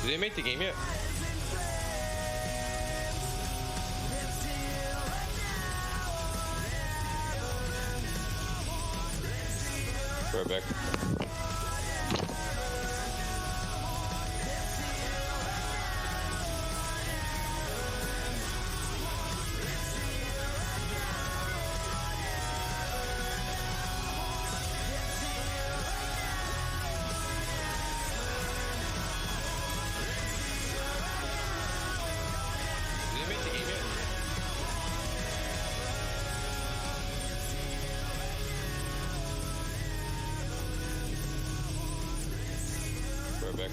Did they make the game yet? Right back. Back.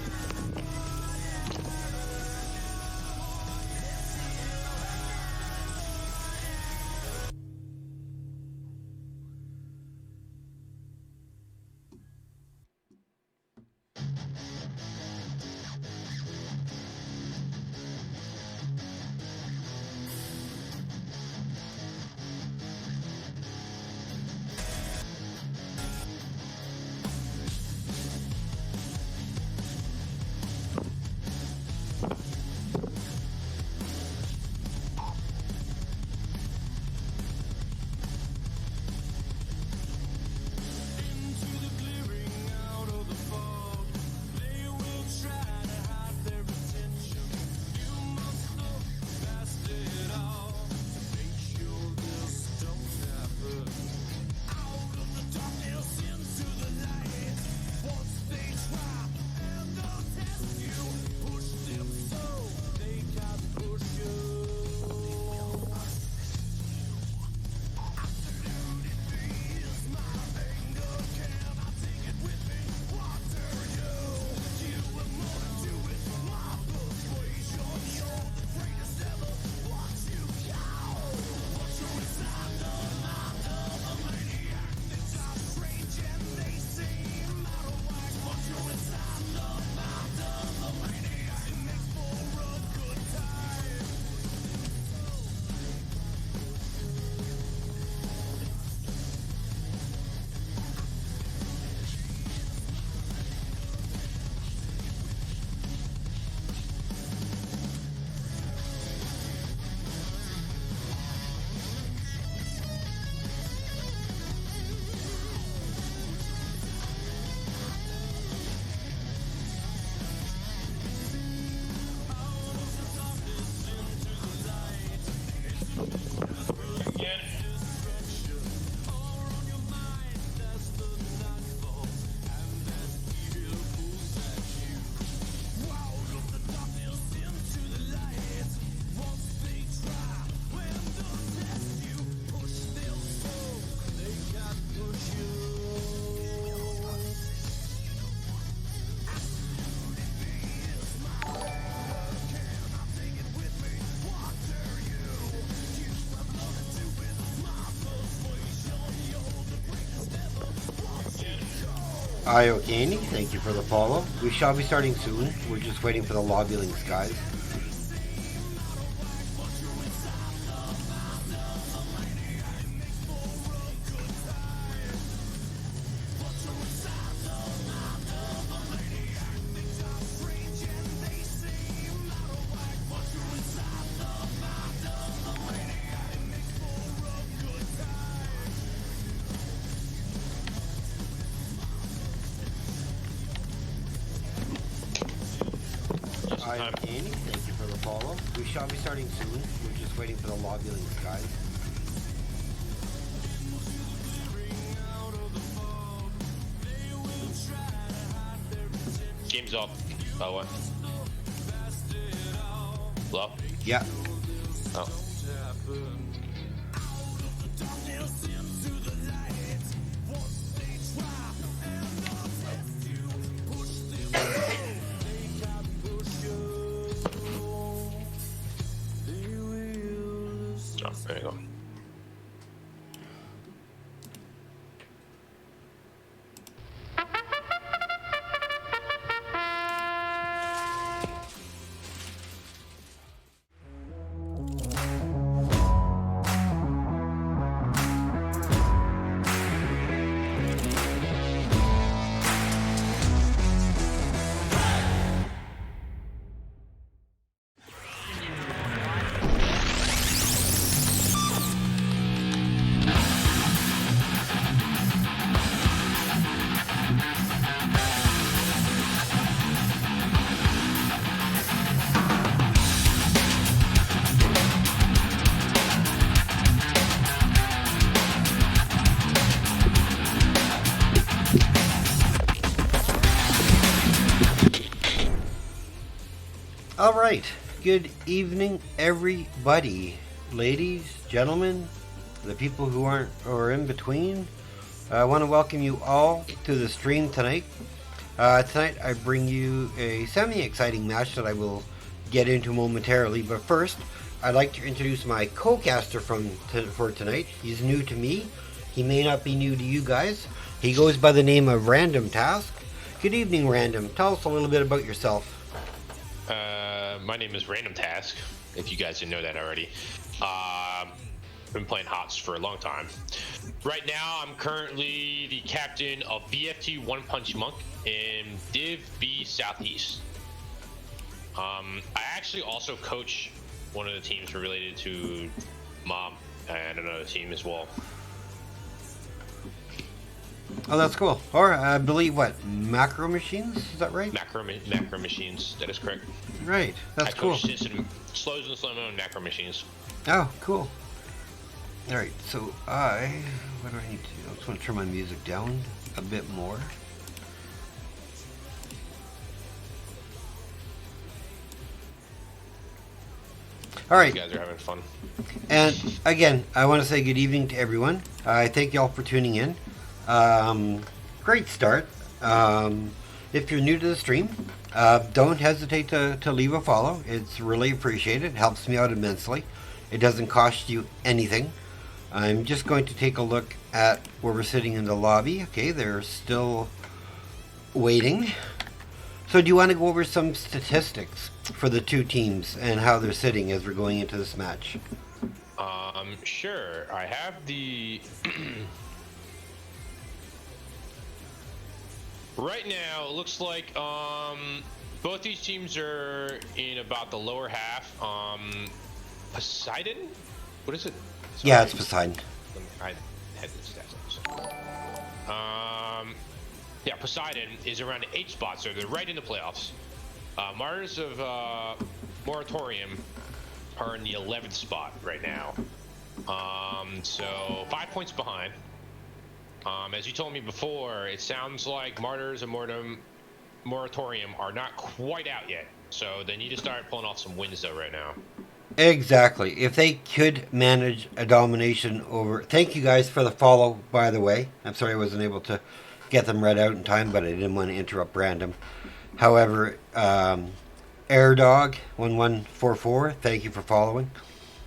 Iokani, thank you for the follow. We shall be starting soon. We're just waiting for the lobby links, guys. Iokani, thank you for the follow. We shall be starting soon. We're just waiting for the lobby links, guys. Game's up, by the way. Hello? Yeah. Oh. Oh, there you go. All right. Good evening, everybody. Ladies, gentlemen, the people who aren't or in between. I want to welcome you all to the stream tonight. Tonight I bring you a semi-exciting match that I will get into momentarily. But first, I'd like to introduce my co-caster for tonight. He's new to me. He may not be new to you guys. He goes by the name of Random Task. Good evening, Random. Tell us a little bit about yourself. My name is Random Task, if you guys didn't know that already. Been playing HOTS for a long time. Right now, I'm currently the captain of BFT One Punch Monk in Div B Southeast. I actually also coach one of the teams related to Mom and another team as well. Oh, that's cool. Or I believe what? Macro Machines? Is that right? Macro Machines, that is correct. Right, that's cool. I coach system slows and slow-mo and Macro Machines. Oh, cool. All right, so what do I need to do? I just want to turn my music down a bit more. All right. You guys are having fun. And again, I want to say good evening to everyone. I thank you all for tuning in. Great start. If you're new to the stream, don't hesitate to leave a follow. It's really appreciated. It helps me out immensely. It doesn't cost you anything. I'm just going to take a look at where we're sitting in the lobby. Okay, they're still waiting. So do you want to go over some statistics for the two teams and how they're sitting as we're going into this match? Sure. I have the... Right now, it looks like both these teams are in about the lower half. Poseidon? What is it? Sorry. Yeah, it's Poseidon. I had the stats up. Yeah, Poseidon is around the 8th spot, so they're right in the playoffs. Martyrs of Moratorium are in the 11th spot right now. So 5 points behind. As you told me before, it sounds like Martyrs and Moratorium are not quite out yet. So they need to start pulling off some wins though right now. Exactly. If they could manage a domination over... Thank you guys for the follow, by the way. I'm sorry I wasn't able to get them read out in time, but I didn't want to interrupt Random. However, AirDog1144, thank you for following.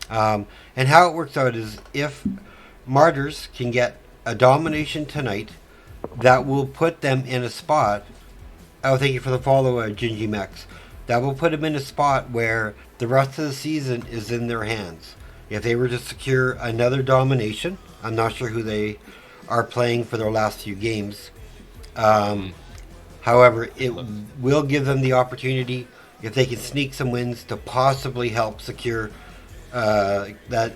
And how it works out is if Martyrs can get a domination tonight, that will put them in a spot. Oh, thank you for the follow, Gingy Mex. That will put them in a spot where the rest of the season is in their hands. If they were to secure another domination, I'm not sure who they are playing for their last few games. However, it will give them the opportunity, if they can sneak some wins, to possibly help secure that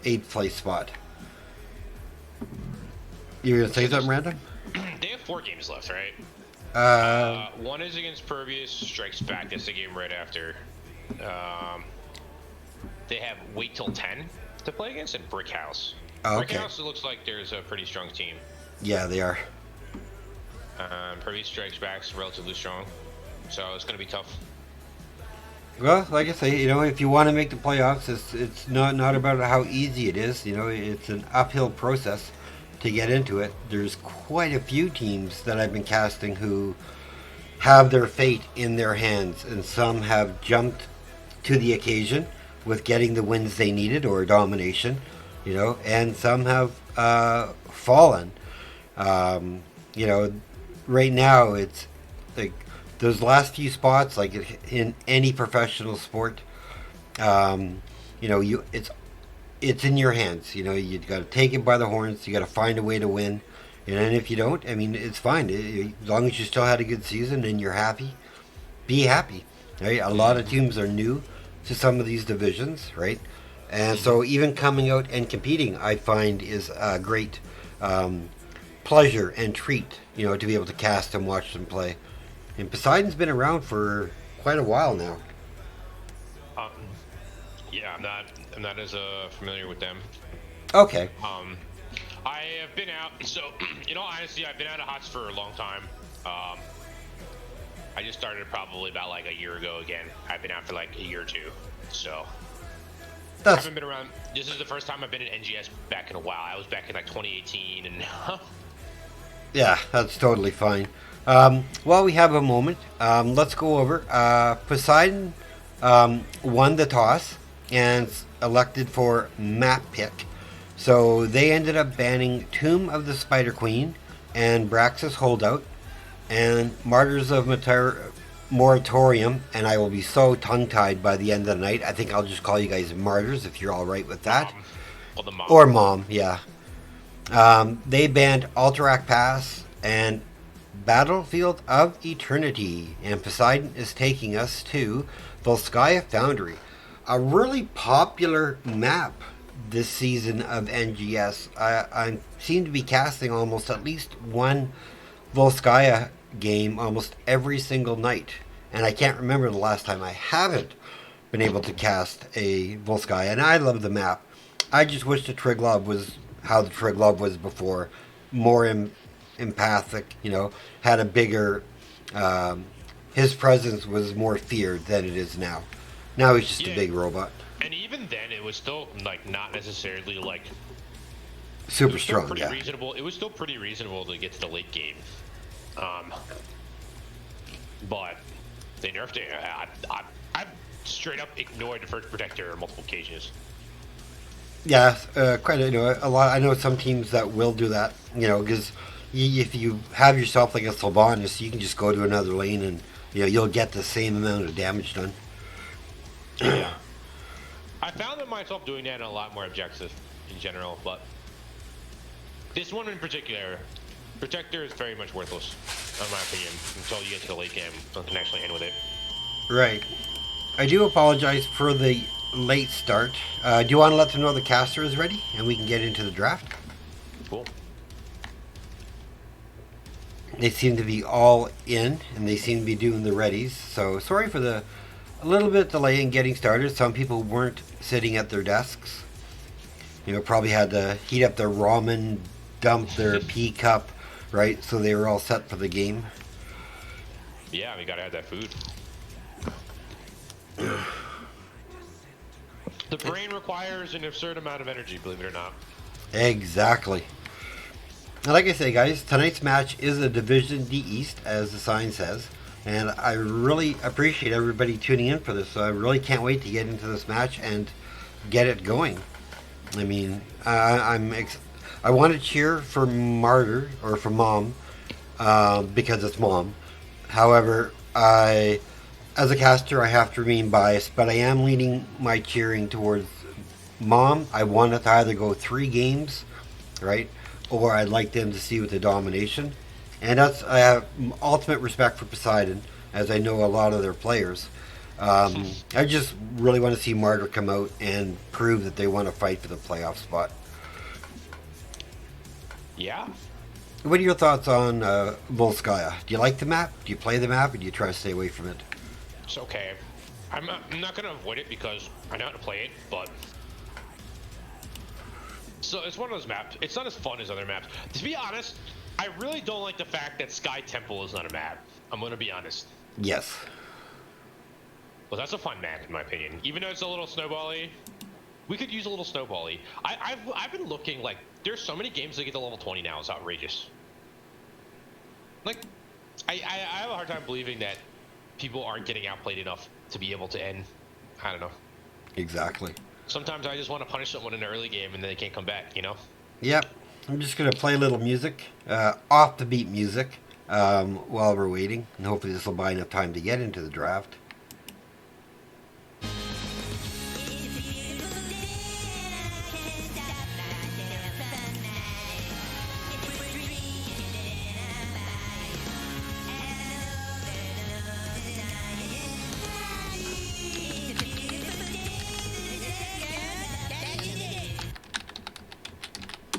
eighth place spot. You were gonna say something, Random? They have 4 games left, right? One is against Pervious Strikes Back. That's the game right after. They have Wait Till 10 to play against, and Brick House. Oh, okay. Brick House, it looks like there's a pretty strong team. Yeah, they are. Pervious Strikes Back's relatively strong, so it's going to be tough. Well, like I say, if you want to make the playoffs, it's not about how easy it is. It's an uphill process to get into it. There's quite a few teams that I've been casting who have their fate in their hands, and some have jumped to the occasion with getting the wins they needed or domination, and some have fallen. Right now it's like those last few spots, like in any professional sport, it's in your hands. You got to take it by the horns. You got to find a way to win. And if you don't, it's fine. As long as you still had a good season and you're happy, be happy. Right? A lot of teams are new to some of these divisions, right? And so even coming out and competing, I find, is a great pleasure and treat, to be able to cast and watch them play. And Poseidon's been around for quite a while now. Yeah, I'm not as familiar with them. Okay. I have been out, so honestly, I've been out of HOTS for a long time. I just started probably about like a year ago again. I've been out for like a year or two, so I haven't been around. This is the first time I've been in NGS back in a while. I was back in like 2018, and yeah, that's totally fine. While we have a moment, let's go over. Poseidon won the toss and elected for map pick. So they ended up banning Tomb of the Spider Queen and Braxis Holdout and Martyrs of Moratorium, and I will be so tongue-tied by the end of the night. I think I'll just call you guys Martyrs if you're all right with that. Or Mom, yeah. They banned Alterac Pass and Battlefield of Eternity, and Poseidon is taking us to Volskaya Foundry, a really popular map this season of NGS. I seem to be casting almost at least one Volskaya game almost every single night, and I can't remember the last time I haven't been able to cast a Volskaya, and I love the map. I just wish the Triglav was how the Triglav was before, more empathic, had a bigger, his presence was more feared than it is now. Now he's just a big robot. And even then, it was still like not necessarily like super strong. Pretty reasonable. It was still pretty reasonable to get to the late game. But they nerfed it. I straight up ignored the first protector on multiple occasions. Yeah, quite a lot. I know some teams that will do that. Because if you have yourself like a Sylvanas, you can just go to another lane and you'll get the same amount of damage done. Yeah. I found myself doing that in a lot more objectives in general, but this one in particular, Protector is very much worthless, in my opinion, until you get to the late game and can actually end with it. Right. I do apologize for the late start. Do you want to let them know the caster is ready and we can get into the draft? Cool. They seem to be all in, and they seem to be doing the readies, so sorry for a little bit delay in getting started. Some people weren't sitting at their desks. Probably had to heat up their ramen, dump their pea cup, right? So they were all set for the game. Yeah, we gotta have that food. The brain requires an absurd amount of energy, believe it or not. Exactly. Now, like I say, guys, tonight's match is a Division D East, as the sign says. And I really appreciate everybody tuning in for this. So I really can't wait to get into this match and get it going. I mean, I want to cheer for Martyr or for Mom because it's Mom. However, as a caster, I have to remain biased, but I am leaning my cheering towards Mom. I want it to either go 3 games, right, or I'd like them to see with the domination. And I have ultimate respect for Poseidon, as I know a lot of their players. I just really want to see Martyr come out and prove that they want to fight for the playoff spot. Yeah. What are your thoughts on Volskaya? Do you like the map? Do you play the map, or do you try to stay away from it? It's okay. I'm not gonna avoid it because I know how to play it, but so it's one of those maps. It's not as fun as other maps. To be honest, I really don't like the fact that Sky Temple is not a map. I'm gonna be honest. Yes. Well, that's a fun map in my opinion. Even though it's a little snowbally, we could use a little snowbally. I've been looking, like, there's so many games that get to level 20 now. It's outrageous. Like, I have a hard time believing that people aren't getting outplayed enough to be able to end. I don't know. Exactly. Sometimes I just want to punish someone in the early game and then they can't come back, you know? Yep. I'm just going to play a little music, off the beat music, while we're waiting. And hopefully this will buy enough time to get into the draft.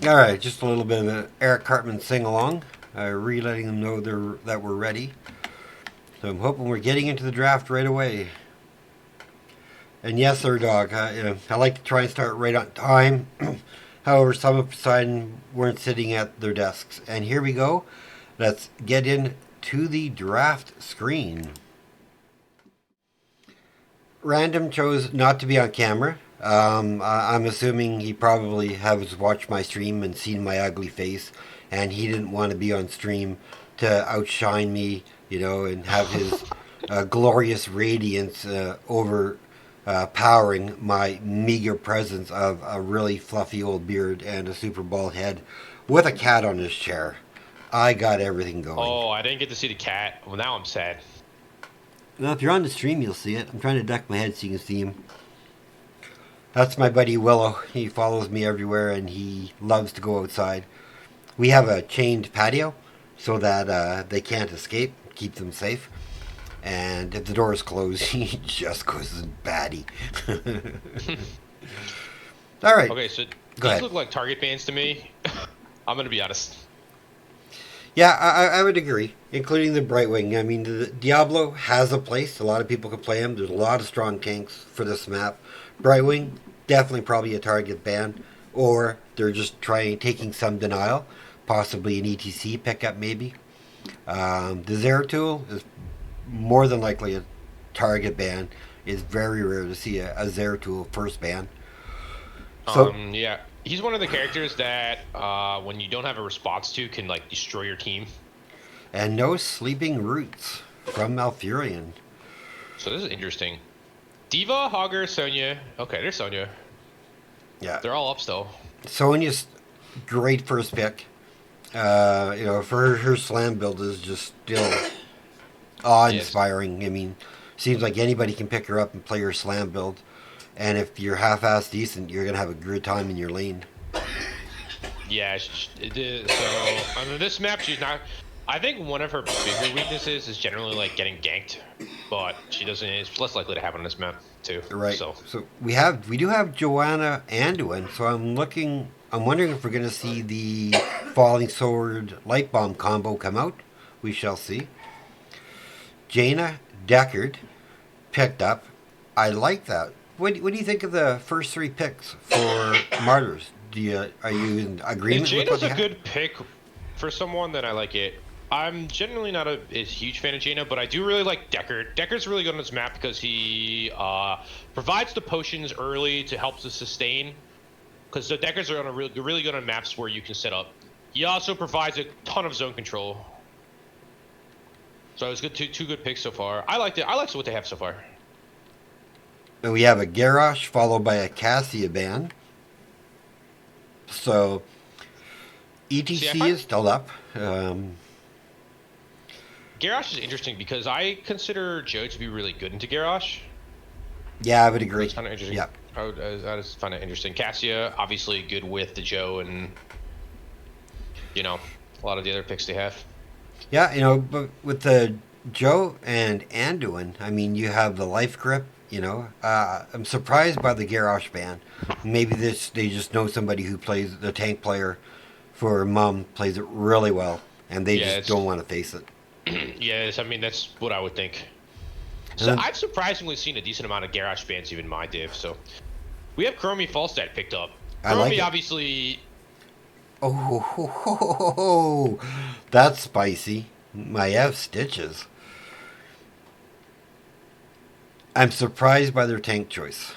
All right, just a little bit of an Eric Cartman sing-along, letting them know that we're ready. So I'm hoping we're getting into the draft right away. And yes, sir, dog. I like to try and start right on time. However, some of Poseidon weren't sitting at their desks. And here we go. Let's get into the draft screen. Random chose not to be on camera. I'm assuming he probably has watched my stream and seen my ugly face, and he didn't want to be on stream to outshine me, and have his glorious radiance overpowering my meager presence of a really fluffy old beard and a super bald head with a cat on his chair. I got everything going. Oh, I didn't get to see the cat. Well, now I'm sad. Well, if you're on the stream, you'll see it. I'm trying to duck my head so you can see him. That's my buddy Willow. He follows me everywhere, and he loves to go outside. We have a chained patio so that they can't escape, keep them safe. And if the door is closed, he just goes batty. All right. Okay, so go ahead. These look like target bans to me. I'm going to be honest. Yeah, I would agree, including the Brightwing. I mean, the Diablo has a place. A lot of people can play him. There's a lot of strong tanks for this map. Brightwing, definitely probably a target ban, or they're just taking some denial, possibly an ETC pickup maybe. The Zeratul is more than likely a target ban. It's very rare to see a Zeratul first ban. So, yeah, he's one of the characters that when you don't have a response to can like destroy your team. And no sleeping roots from Malfurion. So this is interesting. Diva, Hogger, Sonya. Okay, there's Sonya. Yeah, they're all up still. Sonya's great first pick. For her slam build is just still awe-inspiring. Yes. I mean, seems like anybody can pick her up and play her slam build. And if you're half-ass decent, you're going to have a good time in your lane. Yeah, so on this map, she's not... I think one of her bigger weaknesses is generally, like, getting ganked. But she doesn't... It's less likely to happen on this map, too. Right. So we do have Joanna Anduin, so I'm wondering if we're going to see the Falling Sword Light Bomb combo come out. We shall see. Jaina Deckard picked up. I like that. What do you think of the first 3 picks for Martyrs? Are you in agreement with what Jaina's a good pick for someone that I like it. I'm generally not a huge fan of Jaina, but I do really like Deckard. Deckard's really good on this map because he provides the potions early to help to sustain. Because the Deckards are really good on maps where you can set up. He also provides a ton of zone control. So it's good. Two good picks so far. I liked it. I like what they have so far. And we have a Garrosh followed by a Cassia ban. So ETC is still up. Garrosh is interesting because I consider Joe to be really good into Garrosh. Yeah, I would agree. It's kind of interesting. Yeah. I just find it interesting. Cassia, obviously good with the Joe and, you know, a lot of the other picks they have. Yeah, but with the Joe and Anduin, I mean, you have the life grip, I'm surprised by the Garrosh ban. Maybe they just know somebody who plays the tank player for Mum, plays it really well, and they just don't want to face it. Yes, I mean, that's what I would think. So then, I've surprisingly seen a decent amount of Garrosh bans even in my div, so we have Chromie Falstad picked up. I like Chromie it. obviously... Oh, that's spicy. My F stitches. I'm surprised by their tank choice.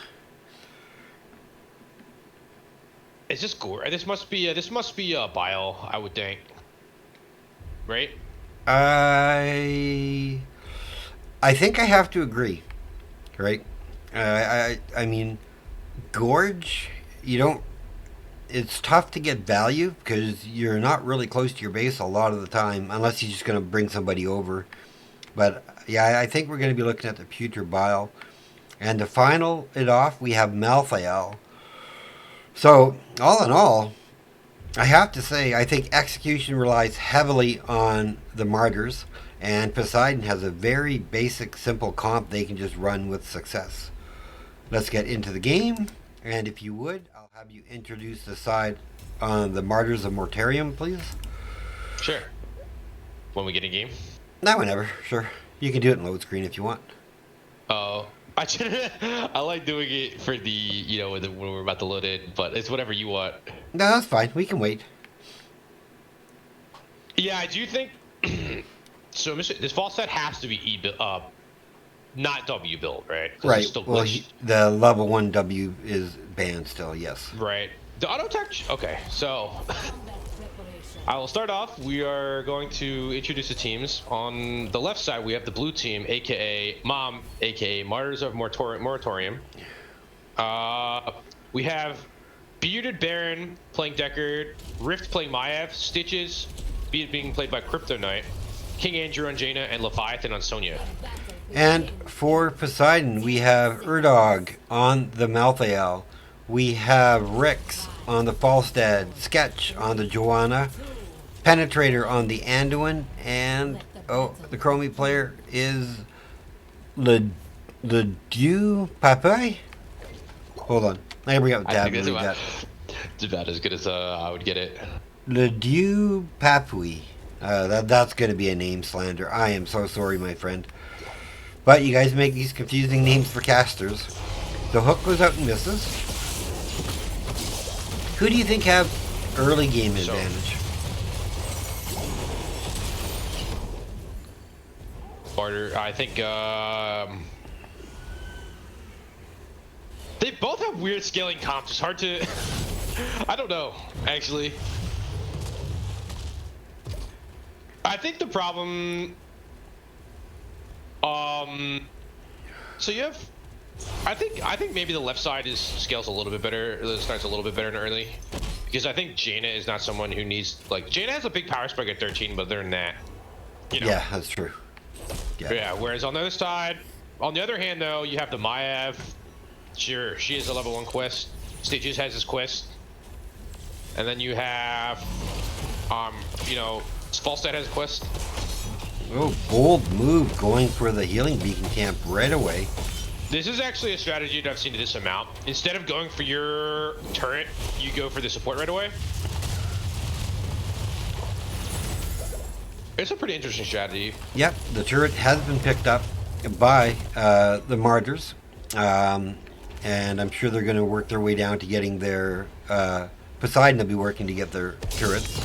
Is this Gore? This must be Bile, I would think. Right? I think I have to agree. Right? I mean, Gorge, it's tough to get value because you're not really close to your base a lot of the time unless you're just going to bring somebody over. But yeah, I think we're going to be looking at the Pewter Bile. And to final it off, we have Malthael. So, all in all, I have to say, I think Execution relies heavily on the Martyrs, and Poseidon has a very basic, simple comp they can just run with success. Let's get into the game, and if you would, I'll have you introduce the side on the Martyrs of Moratorium, please. Sure. When we get a game? No, whenever, sure. You can do it in load screen if you want. Oh. I like doing it for the, when we're about to load it, but it's whatever you want. No, that's fine. We can wait. Yeah, I do think... So this Falstad has to be not W build, right? Right. Well, the level 1 W is banned still, yes. Right. The auto tech... Okay, so... I will start off. We are going to introduce the teams. On the left side, we have the blue team, aka Mom, aka Martyrs of Moratorium. We have Bearded Baron playing Deckard, Rift playing Maiev, Stitches being played by Crypto Knight, King Andrew on Jaina, and Leviathan on Sonya. And for Poseidon, we have Urdog on the Malthael. We have Rix on the Falstad, Sketch on the Joanna, Penetrator on the Anduin, and the Chromie player is Le Dieu Pape. Hold on, I gotta bring up tab. It's about as good as I would get it. Le Dieu Papui. That's gonna be a name slander. I am so sorry, my friend. But you guys make these confusing names for casters. The hook goes out and misses. Who do you think have early game advantage? Martyr, I think they both have weird scaling comps. It's hard to... I don't know, actually. I think the problem... So you have... I think maybe the left side scales a little bit better. It starts a little bit better in early, because I think Jaina is not someone who needs Jaina has a big power spike at 13, but other than that, Yeah, that's true. Yeah. Whereas on the other side, on the other hand, though, you have the Maiev. Sure, she is a level 1 quest. Stitches has his quest, and then you have, Falstad has a quest. Oh, bold move, going for the healing beacon camp right away. This is actually a strategy that I've seen to this amount. Instead of going for your turret, you go for the support right away. It's a pretty interesting strategy. Yep, the turret has been picked up by the Martyrs. And I'm sure they're going to work their way down to getting their... Poseidon will be working to get their turrets.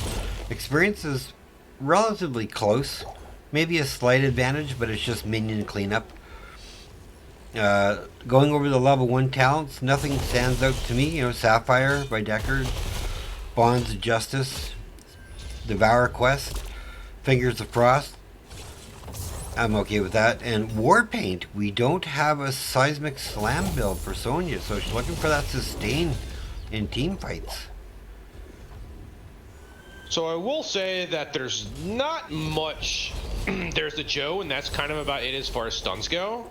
Experience is relatively close. Maybe a slight advantage, but it's just minion cleanup. Going over the level 1 talents, nothing stands out to me. Sapphire by Deckard, Bonds of Justice, Devour Quest, Fingers of Frost. I'm okay with that. And Warpaint, we don't have a Seismic Slam build for Sonya, so she's looking for that sustain in team fights. So I will say that there's not much. There's the Joe, and that's kind of about it as far as stuns go.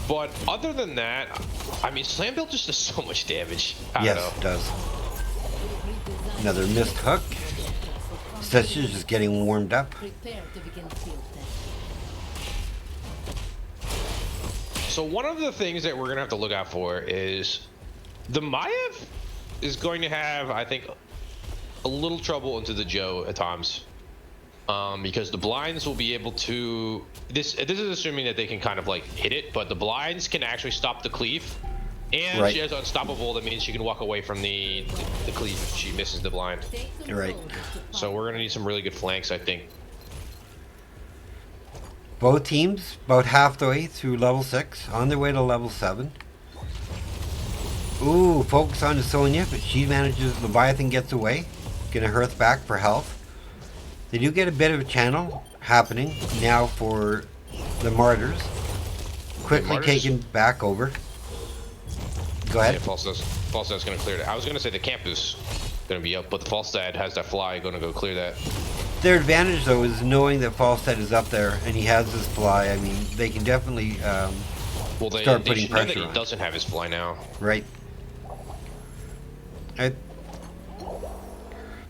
But other than that, I mean, Slam Build just does so much damage. I don't know. Yes, it does. Another missed hook. Stitches just getting warmed up. So one of the things that we're gonna have to look out for is the Maiev is going to have, I think, a little trouble into the Joe at times. Because the blinds will be able to, this is assuming that they can kind of like hit it, but the blinds can actually stop the cleave, and right. She has unstoppable. That means she can walk away from the cleave if she misses the blind. Right. So we're gonna need some really good flanks, I think. Both teams about half the way through level 6, on their way to level 7. Ooh, focus on Sonya, but she manages, Leviathan gets away. Gonna hearth back for health. They do get a bit of a channel happening now for the Martyrs. Quickly taken back over. Go ahead. Yeah, Falstad's gonna clear it. I was gonna say the camp is gonna be up, but the Falstad has that fly gonna go clear that. Their advantage though is knowing that Falstad is up there and he has this fly. I mean, they can definitely start putting pressure know that on. he doesn't have his fly now. Right.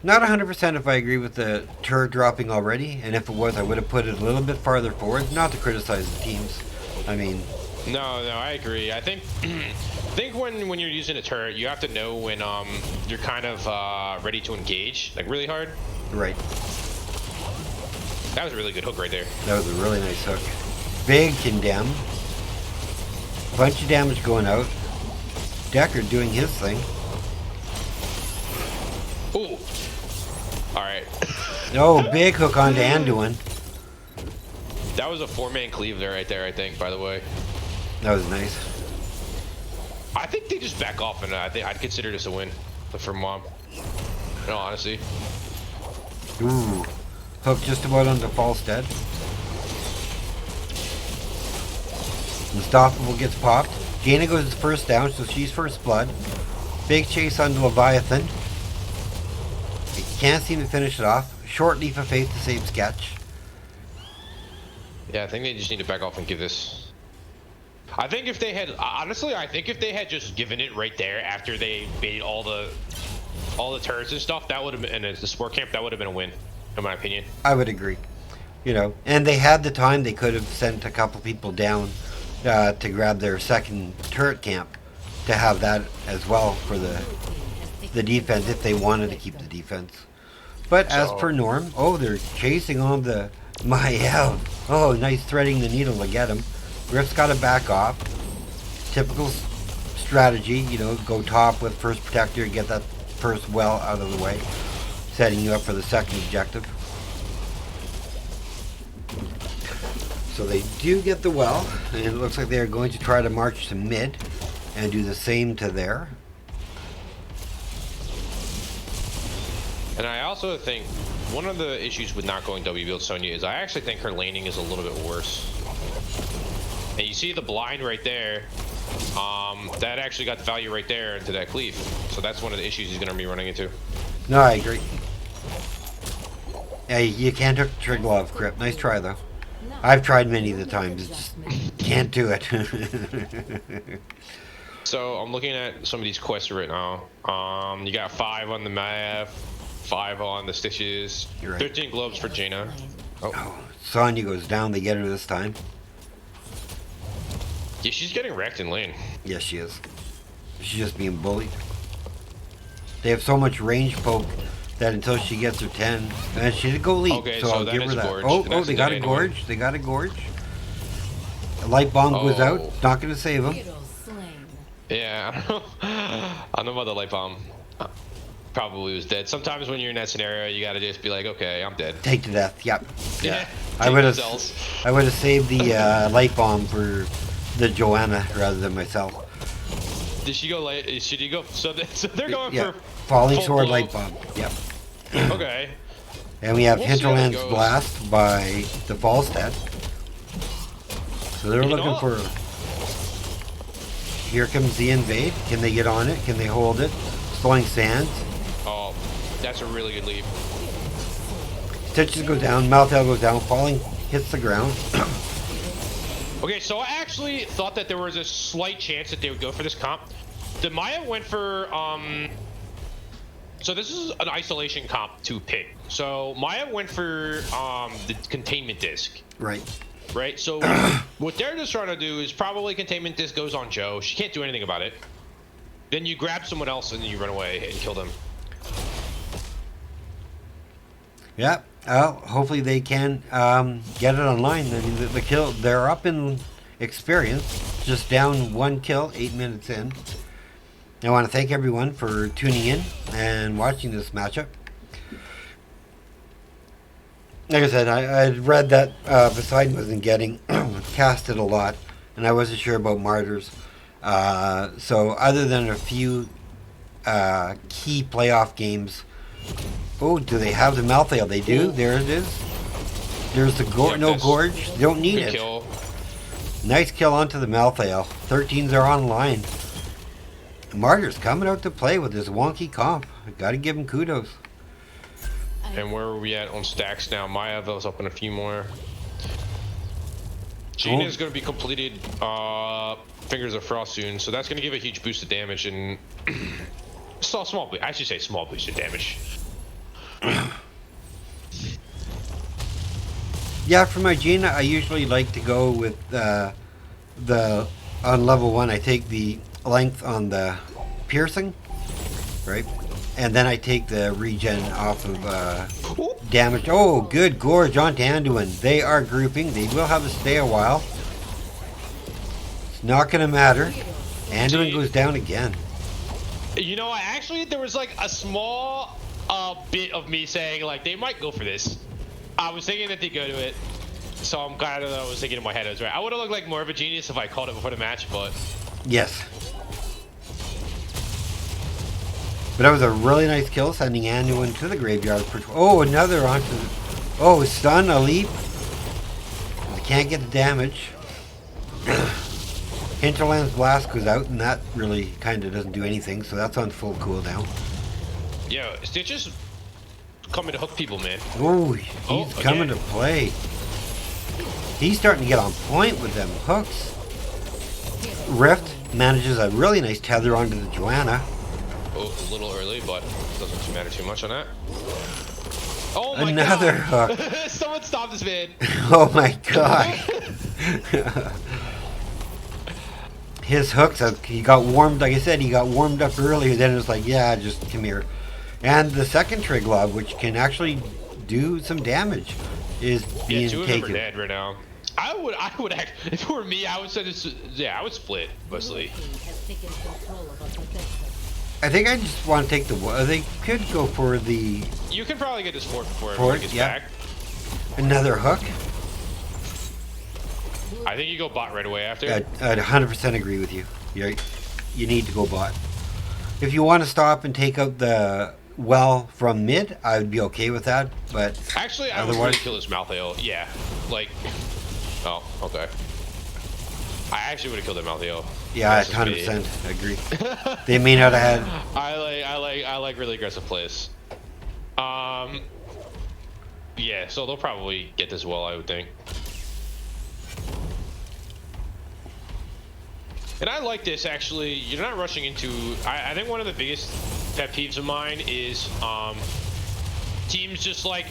Not 100% if I agree with the turret dropping already, and if it was, I would have put it a little bit farther forward. Not to criticize the teams. I mean, no, I agree. I think when you're using a turret, you have to know when you're kind of ready to engage, like really hard. Right. That was a really good hook right there. That was a really nice hook. Big condemn. Bunch of damage going out. Decker doing his thing. Ooh. All right. No, big hook onto Anduin. That was a 4-man cleave there, right there, I think, by the way. That was nice. I think they just back off, and I think I'd consider this a win for Mom. No, honestly. Ooh. Hook just about onto Falstad. Unstoppable gets popped. Jaina goes first down, so she's first blood. Big chase onto Leviathan. They can't seem to finish it off. Short leap of faith to save Sketch. Yeah, I think they just need to back off and give this. I think if they had, honestly, I think if they had just given it right there after they baited all the turrets and stuff, that would have been, and the sport camp, that would have been a win, in my opinion. I would agree. You know, and they had the time. They could have sent a couple people down to grab their second turret camp to have that as well for the defense if they wanted to keep the defense. But as per norm, oh, they're chasing on the Maiev. Oh, nice threading the needle to get him. Griff's got to back off. Typical strategy, you know, go top with first protector, get that first well out of the way, setting you up for the second objective. So they do get the well, and it looks like they're going to try to march to mid and do the same to there. And I also think one of the issues with not going W build Sonya is I actually think her laning is a little bit worse. And you see the blind right there. That actually got the value right there into that cleave. So that's one of the issues he's going to be running into. No, I agree. Yeah, you can't hook the Triglav grip. Nice try, though. I've tried many of the times. Just can't do it. So I'm looking at some of these quests right now. You got 5 on the Maiev, 5 on the Stitches, Right. 13 globes for Jaina. Oh, Sonya goes down. They get her this time. Yeah, she's getting wrecked in lane. Yes, she is. She's just being bullied. They have so much range poke that until she gets her 10, and she did go lead, Okay, so so I'll that give is her that. gorge, Oh, and oh, that's they the got a dead anyway. gorge. They got a gorge. The light bomb goes out. Oh. Not going to save him. Yeah, I don't know about the light bomb. Probably was dead. Sometimes when you're in that scenario, you gotta just be like, okay, I'm dead. Take to death. Yep. Yeah. I would have saved the light bomb for the Joanna rather than myself. Did she go light? Should you go? So they're going Yeah. for Falling full sword blow. light bomb. Yep. Okay. And we have We'll see how it Hinterland's goes. Blast by the Falstad. So they're You know looking what? for. Here comes the invade. Can they get on it? Can they hold it? flowing sands. Oh, that's a really good leap. Stitches go down, Malthael goes down, falling hits the ground. Okay, so I actually thought that there was a slight chance that they would go for this comp. The Maya went for so this is an isolation comp to pick. So Maya went for the containment disc. Right. Right. So what they're just trying to do is probably containment disc goes on Joe. She can't do anything about it. Then you grab someone else and then you run away and kill them. Yeah. Well, hopefully they can get it online. I mean, the kill, they're up in experience, just down 1 kill, 8 minutes in. I want to thank everyone for tuning in and watching this matchup. Like I said, I read that Poseidon wasn't getting casted a lot, and I wasn't sure about Martyrs. So other than a few key playoff games. Oh, do they have the Malthael? They do. There it is. There's the Gorge. They don't need it. Kill. Nice kill onto the Malthael. 13s are online. Martyr's coming out to play with his wonky comp. Gotta give him kudos. And where are we at on stacks now? Mayavel's up in a few more. Gina is going to be completed Fingers of Frost soon, so that's going to give a huge boost of damage and small boost of damage. Yeah, for my Gina, I usually like to go with on level 1, I take the length on the piercing, right? And then I take the regen off of damage. Oh, good Gorge onto Anduin. They are grouping. They will have to stay a while. It's not going to matter. Anduin goes down again. You know, there was like a small bit of me saying like they might go for this. I was thinking that they go to it. So I'm kind of, I was thinking in my head, I was right. I would have looked like more of a genius if I called it before the match, but... Yes. But that was a really nice kill, sending Anduin to the graveyard. Oh, another onto the... Oh, stun, a leap. I can't get the damage. Hinterland's Blast goes out, and that really kind of doesn't do anything, so that's on full cooldown. Yeah, Stitch is coming to hook people, man. Oh, he's coming to play. He's starting to get on point with them hooks. Rift manages a really nice tether onto the Joanna. Oh, a little early, but doesn't matter too much on that. Oh my Another God. hook. Someone stop this man. Oh my God. His hooks, he got warmed, like I said, he got warmed up earlier, then it was like, yeah, just come here. And the second Triglav, which can actually do some damage, is being taken. Yeah, 2 of them are dead right now. I would act, if it were me, I would say this, yeah, I would split, mostly. I think I just want to take the, they could go for the... You can probably get this fort before everyone gets back. Another hook. I think you go bot right away after. I'd 100% agree with you. You need to go bot. If you want to stop and take out the well from mid, I would be okay with that. But actually, I would really kill his Malthael. Yeah, like, oh, okay. I actually would have killed that Malthael. Yeah, I 100% agree. They may not have had. I like really aggressive plays. Yeah, so they'll probably get this well, I would think. And I like this, actually. You're not rushing into... I think one of the biggest pet peeves of mine is teams just like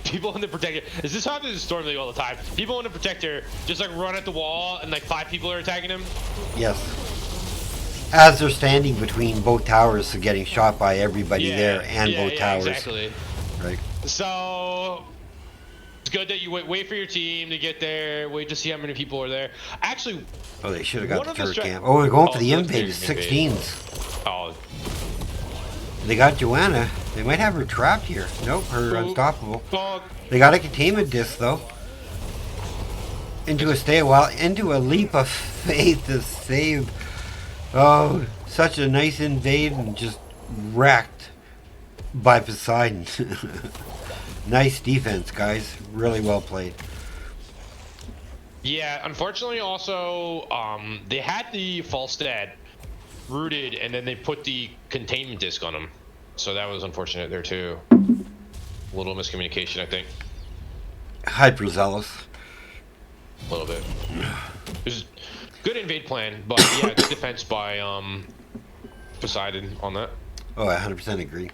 people in the protector. This happens in Storm League all the time. People in the protector just like run at the wall and like 5 people are attacking them. Yes. As they're standing between both towers, so getting shot by everybody there and both towers. Exactly. Right. So... It's good that you wait for your team to get there, wait to see how many people are there. Actually... Oh, they should have got the turret camp. Oh, they're going for the invade. 16s. Oh. They got Joanna. They might have her trapped here. Nope, her unstoppable. They got a containment disc, though. Into a stay a while. Into a leap of faith to save. Oh, such a nice invade and just wrecked by Poseidon. Nice defense, guys. Really well played. Yeah, unfortunately also, they had the false dead, rooted, and then they put the containment disc on him. So that was unfortunate there too. A little miscommunication, I think. Hyper zealous. A little bit. It was good invade plan, but yeah, good defense by Poseidon on that. Oh, I 100% agree.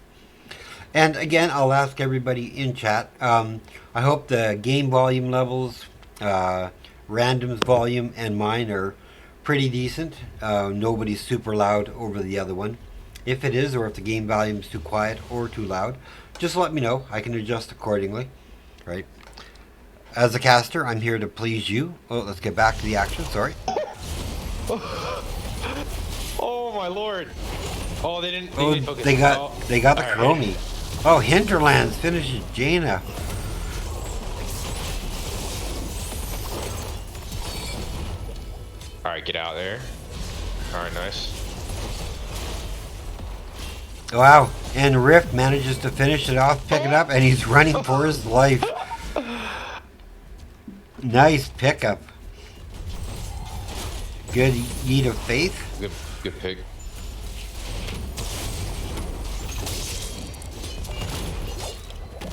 And again, I'll ask everybody in chat. I hope the game volume levels, randoms volume, and mine are pretty decent. Nobody's super loud over the other one. If it is, or if the game volume is too quiet or too loud, just let me know. I can adjust accordingly, right? As a caster, I'm here to please you. Oh, let's get back to the action. Sorry. Oh my lord! Oh, they didn't. They got the Chromie. Oh, Hinterlands finishes Jaina. All right, get out there. All right, nice. Wow, and Rift manages to finish it off, pick it up, and he's running for his life. Nice pickup. Good Yeet of Faith. Good pick.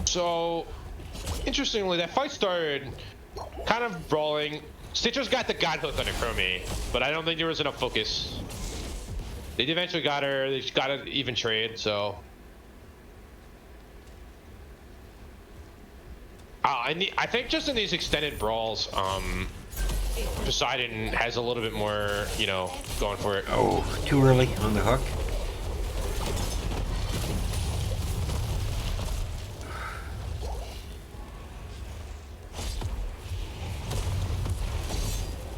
So, interestingly, that fight started kind of brawling. Stitcher's got the God Hook on the Chromie, but I don't think there was enough focus. They eventually got her. They got an even trade, so. I think just in these extended brawls, Poseidon has a little bit more, you know, going for it. Oh, too early on the hook.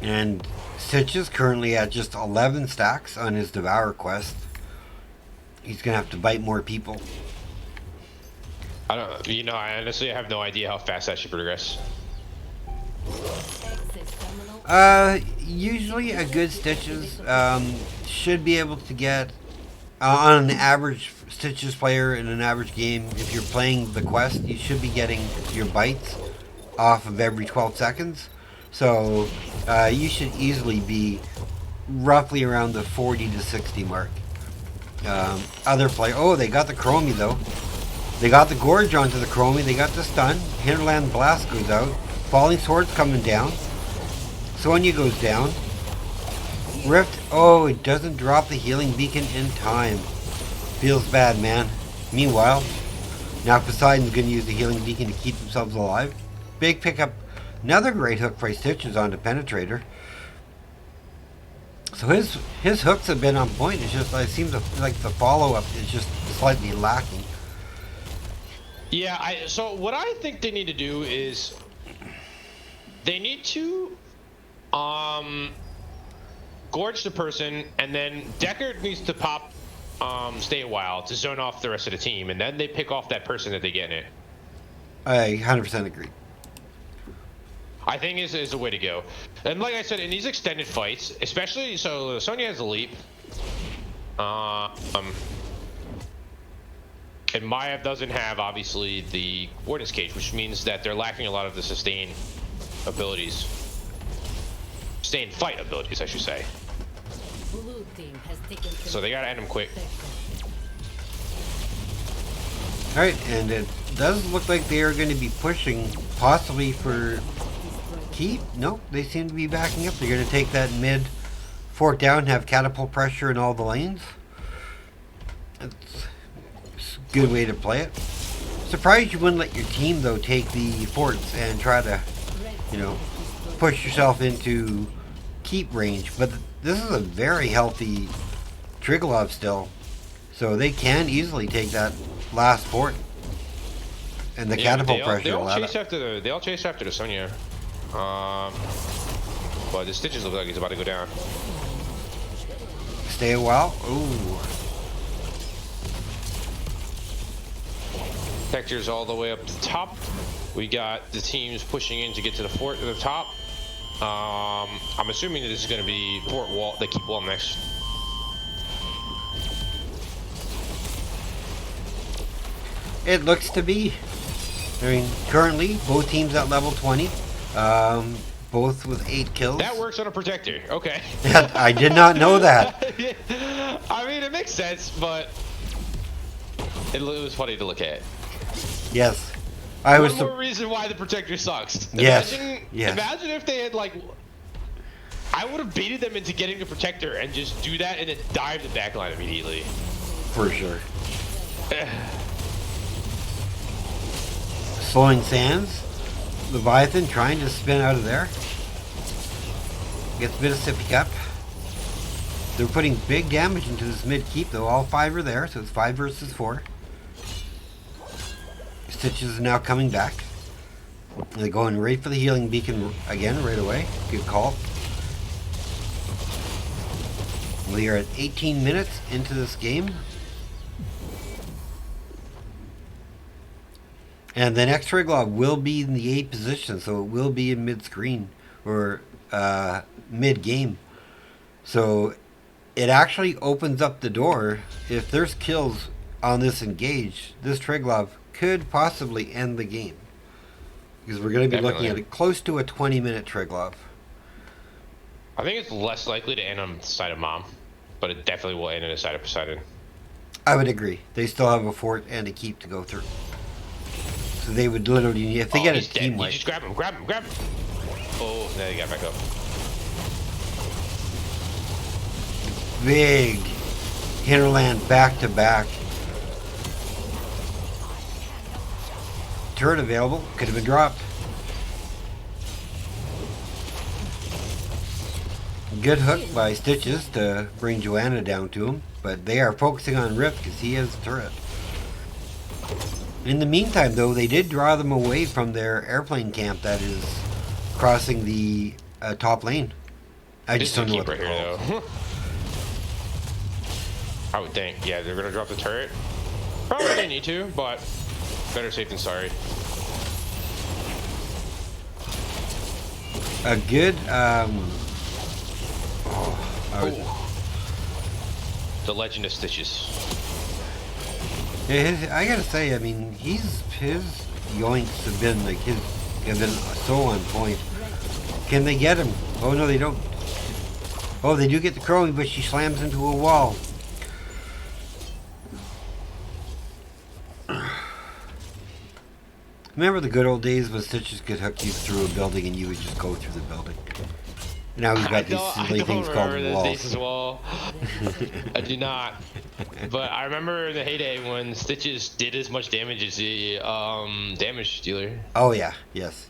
And Stitch is currently at just 11 stacks on his Devour quest. He's gonna have to bite more people. I don't, you know, I honestly have no idea how fast that should progress. Usually a good Stitches should be able to get on an average Stitches player in an average game. If you're playing the quest, you should be getting your bites off of every 12 seconds. So you should easily be roughly around the 40 to 60 mark. Other player, oh, they got the Chromie though. They got the Gorge onto the Chromie. They got the stun. Hinterland Blast goes out. Falling Sword's coming down. Sonya goes down. Rift, oh, it doesn't drop the healing beacon in time. Feels bad, man. Meanwhile, now Poseidon's going to use the healing beacon to keep themselves alive. Big pickup. Another great hook by Stitches onto Penetrator. So his hooks have been on point. It's just, it seems like the follow-up is just slightly lacking. Yeah, so what I think they need to do is they need to gorge the person, and then Deckard needs to pop stay a while to zone off the rest of the team, and then they pick off that person that they get in it. I 100% agree. I think is the way to go. And like I said, in these extended fights, especially, so Sonya has a leap. And Maya doesn't have, obviously, the Warden's Cage, which means that they're lacking a lot of the sustain abilities. Sustain fight abilities, I should say. So they gotta end them quick. Alright, and it does look like they are going to be pushing, possibly for keep. Nope, they seem to be backing up. They're going to take that mid fort down, have catapult pressure in all the lanes. That's a good way to play it. Surprised you wouldn't let your team, though, take the forts and try to, you know, push yourself into keep range. But this is a very healthy Triglav still. So they can easily take that last fort. And the catapult pressure will add up. They all chase after the Sonya. But the Stitches look like he's about to go down. Stay a while. Ooh. Hector's all the way up to the top. We got the teams pushing in to get to the fort at the top. I'm assuming that this is going to be fort wall. They keep wall next. It looks to be. I mean, currently both teams at level 20. both with 8 kills. That works on a protector. Okay. I did not know that. I mean, it makes sense, but it was funny to look at. Yes. One more reason why the protector sucks. Yes. Imagine if they had, like... I would have baited them into getting the protector and just do that and then dive the backline immediately. For sure. Slowing Sands. Leviathan trying to spin out of there. Gets a bit of sippy cup. They're putting big damage into this mid keep though. All 5 are there, so it's 5 versus 4. Stitches is now coming back. They're going right for the healing beacon again right away. Good call. We are at 18 minutes into this game. And the next Triglav will be in the 8 position, so it will be in mid-screen or mid-game. So it actually opens up the door. If there's kills on this engage, this Triglav could possibly end the game. Because we're going to be looking at it close to a 20-minute Triglav. I think it's less likely to end on the side of Mom, but it definitely will end on the side of Poseidon. I would agree. They still have a fort and a keep to go through. So they would literally, if they get a team wipe. Just grab him. Oh, now he got back up. Big hinterland back to back. Turret available. Could have been dropped. Good hook by Stitches to bring Joanna down to him. But they are focusing on Rift because he has a turret. In the meantime, though, they did draw them away from their airplane camp that is crossing the top lane. I just don't know what they're called. Though. I would think, yeah, they're going to drop the turret. Probably didn't need to, but better safe than sorry. A good, The Legend of Stitches. Yeah, I gotta say, I mean, his yoinks have been like have been so on point. Can they get him? Oh no, they don't. Oh, they do get the Crowing, but she slams into a wall. Remember the good old days when Stitches could hook you through a building and you would just go through the building? Now we've got these silly things called walls. Wall. I do not. But I remember the heyday when Stitches did as much damage as the damage dealer. Oh yeah, yes.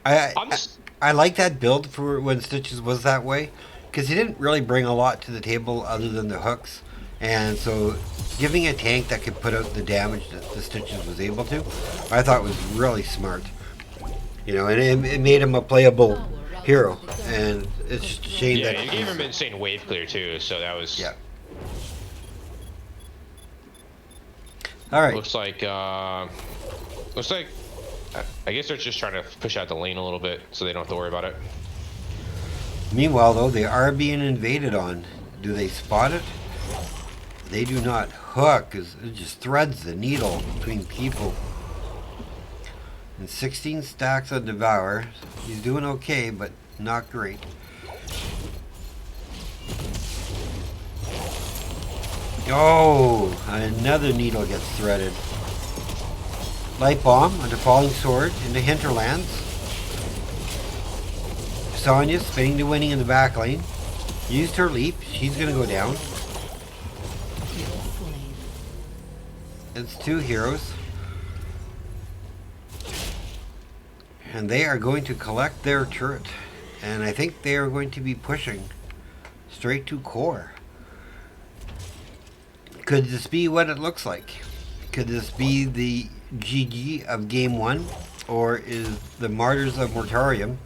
I like that build for when Stitches was that way, because he didn't really bring a lot to the table other than the hooks, and so giving a tank that could put out the damage that the Stitches was able to, I thought was really smart. You know, and it made him a playable hero, and it's just a shame that... Yeah, you gave him insane wave clear too, so that was... Yeah. Alright. Looks like, I guess they're just trying to push out the lane a little bit, so they don't have to worry about it. Meanwhile, though, they are being invaded on. Do they spot it? They do not. Hook, because it just threads the needle between people. And 16 stacks on Devour. He's doing okay, but not great. Oh, another needle gets threaded. Light bomb under Falling Sword into Hinterlands. Sonya spinning to winning in the back lane. Used her leap. She's going to go down. It's 2 heroes. And they are going to collect their turret. And I think they are going to be pushing straight to core. Could this be what it looks like? Could this be the GG of game 1? Or is the Martyrs of Moratorium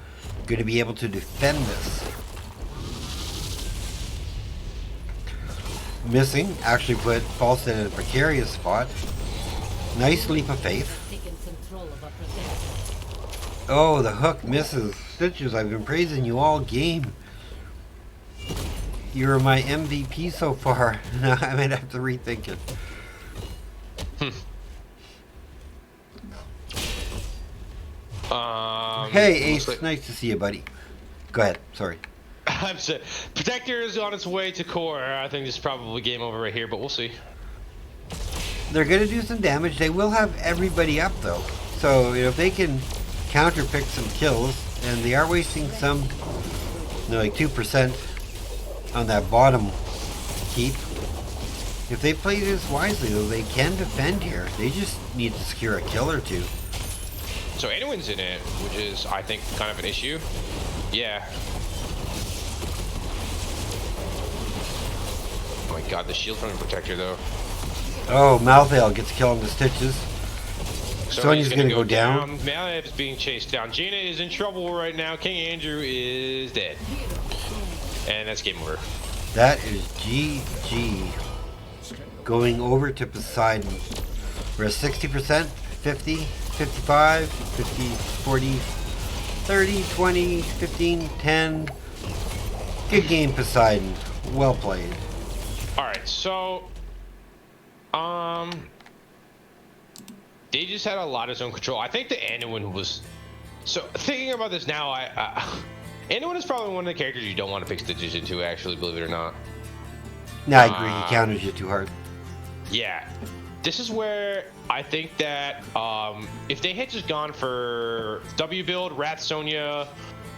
going to be able to defend this? Missing actually put Falstad in a precarious spot. Nice leap of faith. Oh, the hook misses. Stitches, I've been praising you all game. You're my MVP so far. I might have to rethink it. Hey, Ace, nice to see you, buddy. Go ahead. Sorry. I'm sorry. Protector is on its way to core. I think this is probably game over right here, but we'll see. They're going to do some damage. They will have everybody up, though. So, if they can counterpick some kills, and they are wasting some, like 2% on that bottom keep. If they play this wisely, though, they can defend here. They just need to secure a kill or two. So anyone's in it, which is, I think, kind of an issue. Yeah. Oh my god, the shield from the protector, though. Oh, Malthael gets killed in the stitches. Sonya's going to go down. Malev's being chased down. Jaina is in trouble right now. King Andrew is dead. And that's game over. That is GG. Going over to Poseidon. We're at 60%, 50, 55, 50, 40, 30, 20, 15, 10. Good game, Poseidon. Well played. Alright, so... They just had a lot of zone control. I think the Anduin was... So, thinking about this now, Anduin is probably one of the characters you don't want to pick Stitches into, actually, believe it or not. No, I agree. He counters you too hard. Yeah. This is where I think that if they had just gone for W build, Wrath Sonya,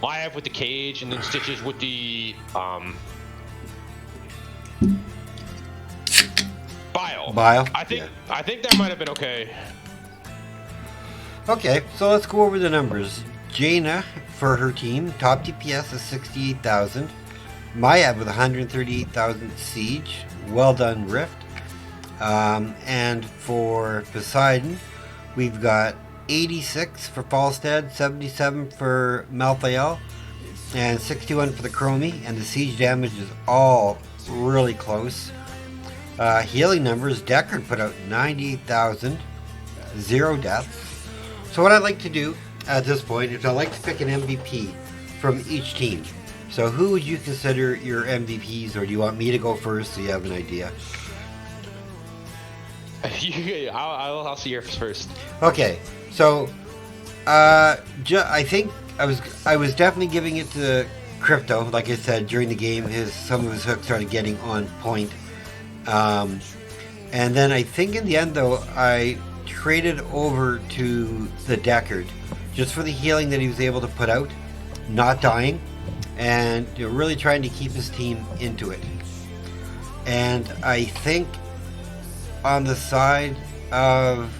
Liev with the cage, and then Stitches with the Bile. I think that might have been okay. Okay, so let's go over the numbers. Jaina, for her team, top DPS is 68,000. Maya with 138,000 Siege. Well done, Rift. And for Poseidon, we've got 86 for Falstad, 77 for Malthael, and 61 for the Chromie. And the siege damage is all really close. Healing numbers, Deckard put out 98,000, 0 deaths. So what I'd like to do at this point is I'd like to pick an MVP from each team. So who would you consider your MVPs, or do you want me to go first so you have an idea? I'll see yours first. Okay, so I think I was definitely giving it to Crypto. Like I said, during the game, some of his hooks started getting on point. And then I think in the end, though, I traded over to the Deckard just for the healing that he was able to put out, not dying, and really trying to keep his team into it. And I think on the side of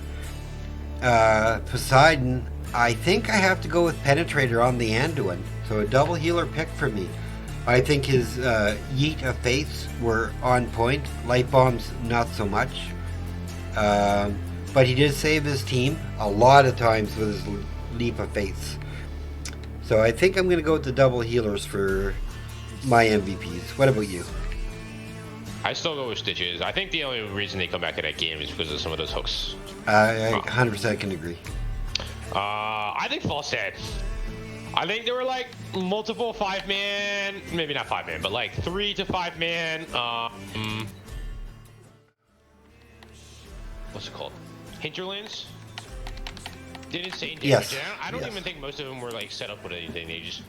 Poseidon, I think I have to go with Penetrator on the Anduin. So a double healer pick for me. I think his Yeet of Faiths were on point. Light Bombs, not so much. But he did save his team a lot of times with his Leap of Faiths. So I think I'm going to go with the double healers for my MVPs. What about you? I still go with Stitches. I think the only reason they come back in that game is because of some of those hooks. I 100% can agree. I think Falstad. I think there were like multiple 5-man, maybe not 5-man, but like 3 to 5-man. What's it called? Hinterlands. Did insane damage. Yes. I don't even think most of them were like set up with anything. They just,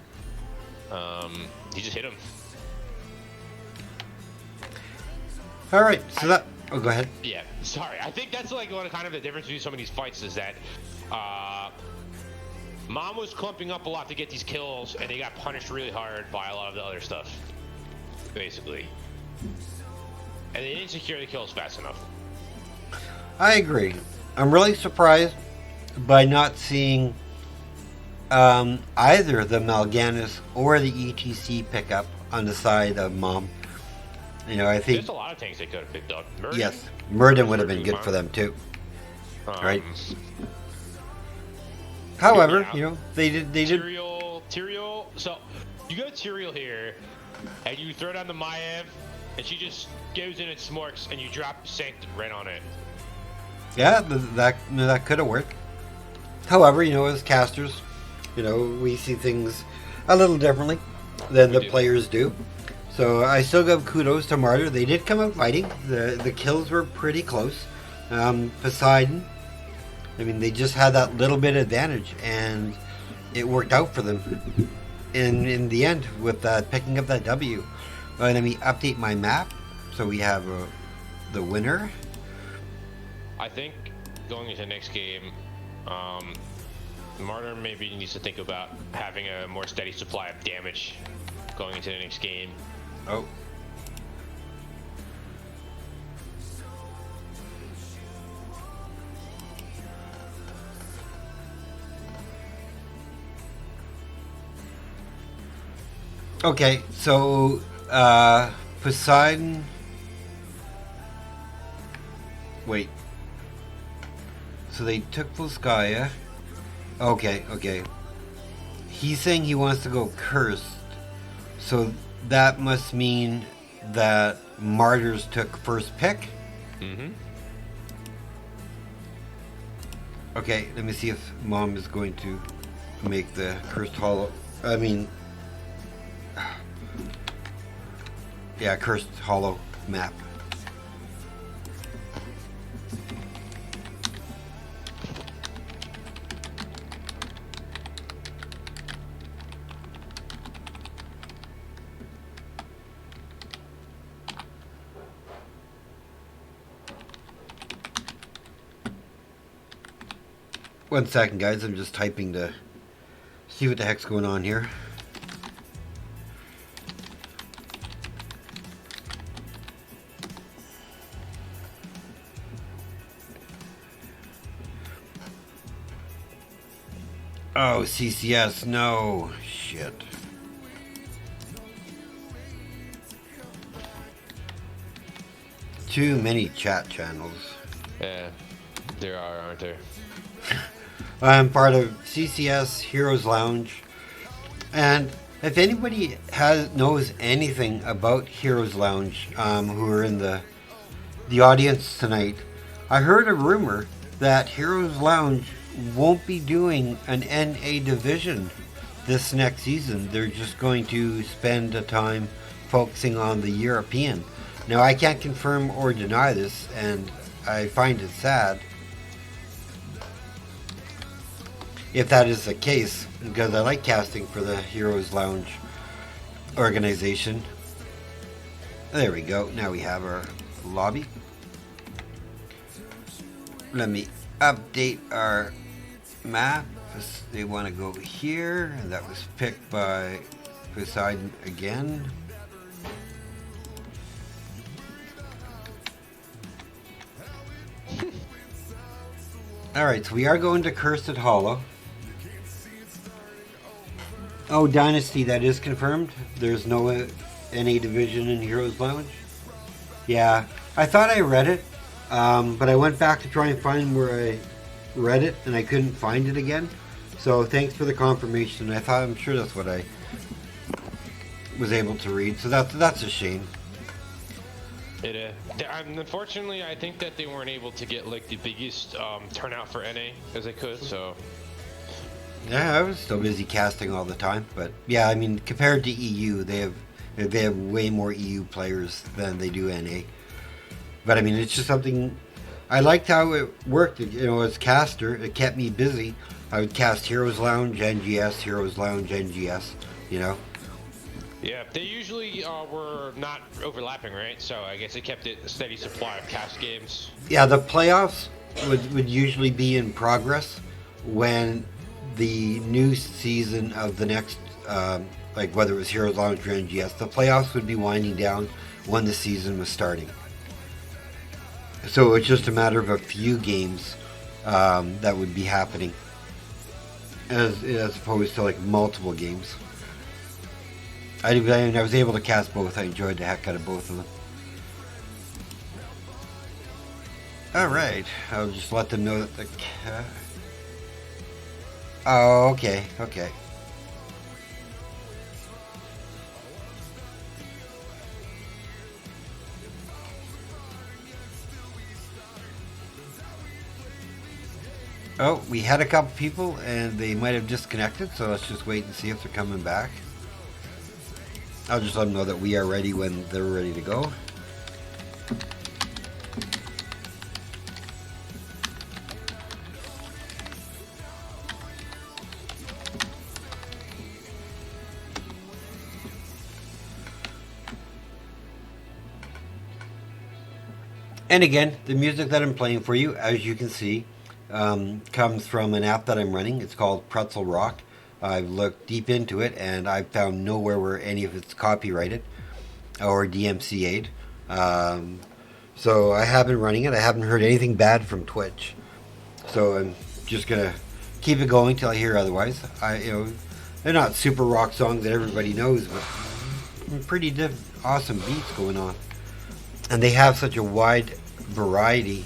he just hit them. All right, so go ahead. Yeah, sorry. I think that's like one kind of the difference between some of these fights is that Mom was clumping up a lot to get these kills, and they got punished really hard by a lot of the other stuff, basically. And they didn't secure the kills fast enough. I agree. I'm really surprised by not seeing either the Mal'Ganis or the ETC pickup on the side of Mom. I think there's a lot of tanks they could have picked up. Yes, Murden would have been good for them too. Right. However, they did. Tyrael. So you go Tyrael here, and you throw down the Maev, and she just goes in and smorks, and you drop Sanctum right on it. Yeah, that could have worked. However, as casters, we see things a little differently than the players do. So I still give kudos to Martyr. They did come out fighting. The kills were pretty close. Poseidon, they just had that little bit of advantage. And it worked out for them in the end with picking up that W. Let me update my map so we have the winner. I think going into the next game, Martyr maybe needs to think about having a more steady supply of damage going into the next game. Oh. Okay, so Poseidon. Wait. So they took Volskaya. Okay. He's saying he wants to go cursed. So that must mean that Martyrs took first pick? Mm-hmm. Okay, let me see if Mom is going to make the cursed hollow. I mean... yeah, cursed hollow map. One second, guys. I'm just typing to see what the heck's going on here. Oh, CCS, no. Shit. Too many chat channels. Yeah, there are, aren't there? I'm part of CCS Heroes Lounge, and if anybody knows anything about Heroes Lounge, who are in the audience tonight, I heard a rumor that Heroes Lounge won't be doing an NA division this next season. They're just going to spend the time focusing on the European. Now, I can't confirm or deny this, and I find it sad if that is the case, because I like casting for the Heroes Lounge organization. There we go. Now we have our lobby. Let me update our map. They want to go here, and that was picked by Poseidon again. Alright, so we are going to Cursed Hollow. Oh, Dynasty, that is confirmed. There's no NA division in Heroes Lounge. Yeah, I thought I read it, but I went back to try and find where I read it, and I couldn't find it again. So thanks for the confirmation. I'm sure that's what I was able to read. So that's a shame. Unfortunately, I think that they weren't able to get like the biggest turnout for NA as they could. So yeah, I was still busy casting all the time. But yeah, I mean, compared to EU, they have way more EU players than they do NA. But I mean, it's just something. I liked how it worked. You know, as caster, it kept me busy. I would cast Heroes Lounge, NGS, Heroes Lounge, NGS. You know. Yeah, they usually were not overlapping, right? So I guess it kept it a steady supply of cast games. Yeah, the playoffs would usually be in progress when the new season of the next, like whether it was Heroes Lounge or NGS, the playoffs would be winding down when the season was starting. So it's just a matter of a few games that would be happening, as opposed to like multiple games. I was able to cast both. I enjoyed the heck out of both of them. Alright, I'll just let them know that the... oh, okay. Oh, we had a couple people and they might have disconnected, so let's just wait and see if they're coming back. I'll just let them know that we are ready when they're ready to go. And again, the music that I'm playing for you, as you can see, comes from an app that I'm running. It's called Pretzel Rock. I've looked deep into it, and I've found nowhere where any of it's copyrighted or DMCA'd. So I have been running it. I haven't heard anything bad from Twitch. So I'm just gonna keep it going till I hear otherwise. They're not super rock songs that everybody knows, but pretty awesome beats going on. And they have such a wide variety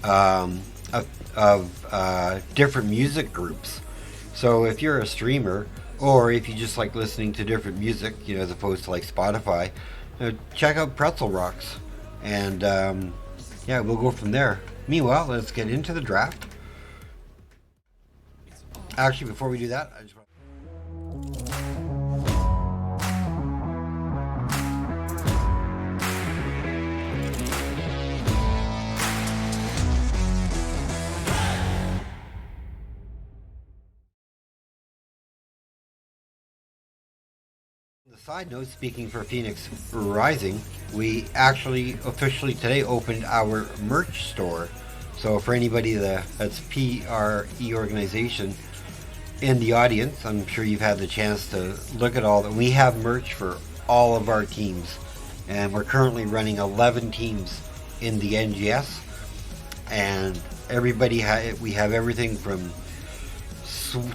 of different music groups. So if you're a streamer, or if you just like listening to different music, as opposed to like Spotify, check out Pretzel Rocks. And we'll go from there. Meanwhile, let's get into the draft. Actually, before we do that, I just want the side note, speaking for Phoenix Rising, we actually officially today opened our merch store. So for anybody that's PRE organization in the audience, I'm sure you've had the chance to look at all that. We have merch for all of our teams, and we're currently running 11 teams in the NGS, and we have everything from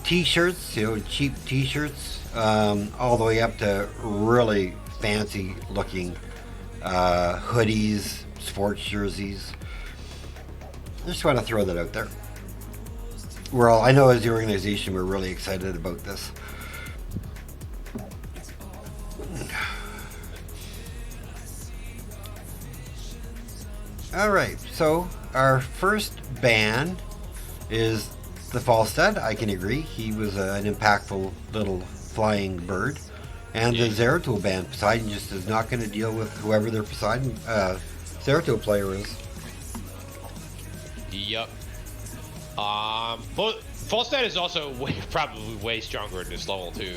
t-shirts, cheap t-shirts, all the way up to really fancy looking hoodies, sports jerseys. I just want to throw that out there. I know as the organization, we're really excited about this. All right, so our first band is the Falstad. I can agree. He was an impactful little flying bird. And the Zeratul band, Poseidon just is not going to deal with whoever their Poseidon Zeratul player is. Yep. But Falstad is also probably way stronger in this level too.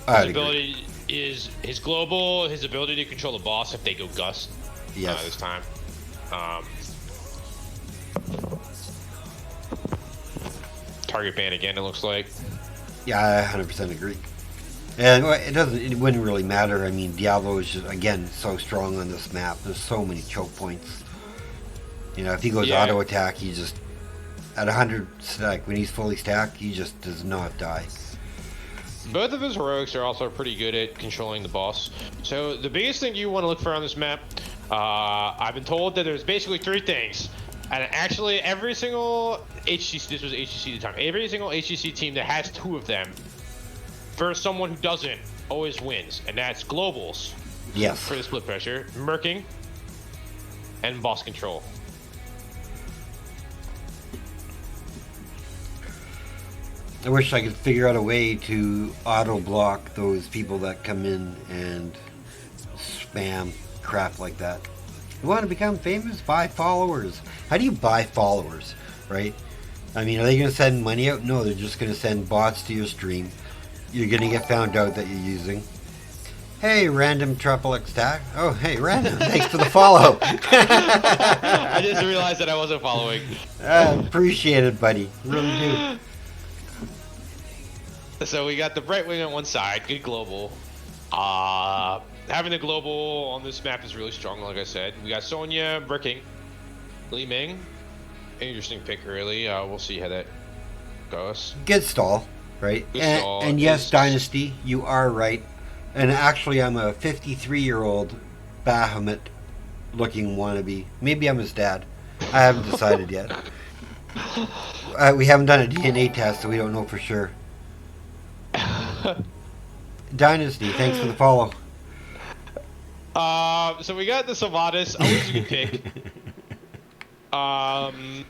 His ability is his global, his ability to control the boss if they go gust. Yes. This time. Target ban again, it looks like. Yeah, I 100% agree. And it wouldn't really matter. I mean, Diablo is just, again, so strong on this map. There's so many choke points. If he goes auto attack, he just at 100 stack, when he's fully stacked, he just does not die. Both of his heroics are also pretty good at controlling the boss. So the biggest thing you want to look for on this map, I've been told that there's basically 3 things. And actually, every single HCC, this was HCC at the time, every single HCC team that has 2 of them, for someone who doesn't, always wins. And that's globals. Yes. For the split pressure, murking, and boss control. I wish I could figure out a way to auto block those people that come in and spam crap like that. You want to become famous? Buy followers. How do you buy followers, right? I mean, are they going to send money out? No, they're just going to send bots to your stream. You're going to get found out that you're using. Hey, random triple X tag. Oh, hey, random. Thanks for the follow. I just realized that I wasn't following. Appreciate it, buddy. Really do. So we got the Bright Wing on one side, good global. Having the global on this map is really strong, like I said. We got Sonya, Bricking, Li Ming. Interesting pick, really. We'll see how that goes. Good stall, right? Good stall. And yes, Dynasty, you are right. And actually, I'm a 53-year-old Bahamut-looking wannabe. Maybe I'm his dad. I haven't decided yet. We haven't done a DNA test, so we don't know for sure. Dynasty, thanks for the follow. So we got the Sylvanas. Always a good pick. I'm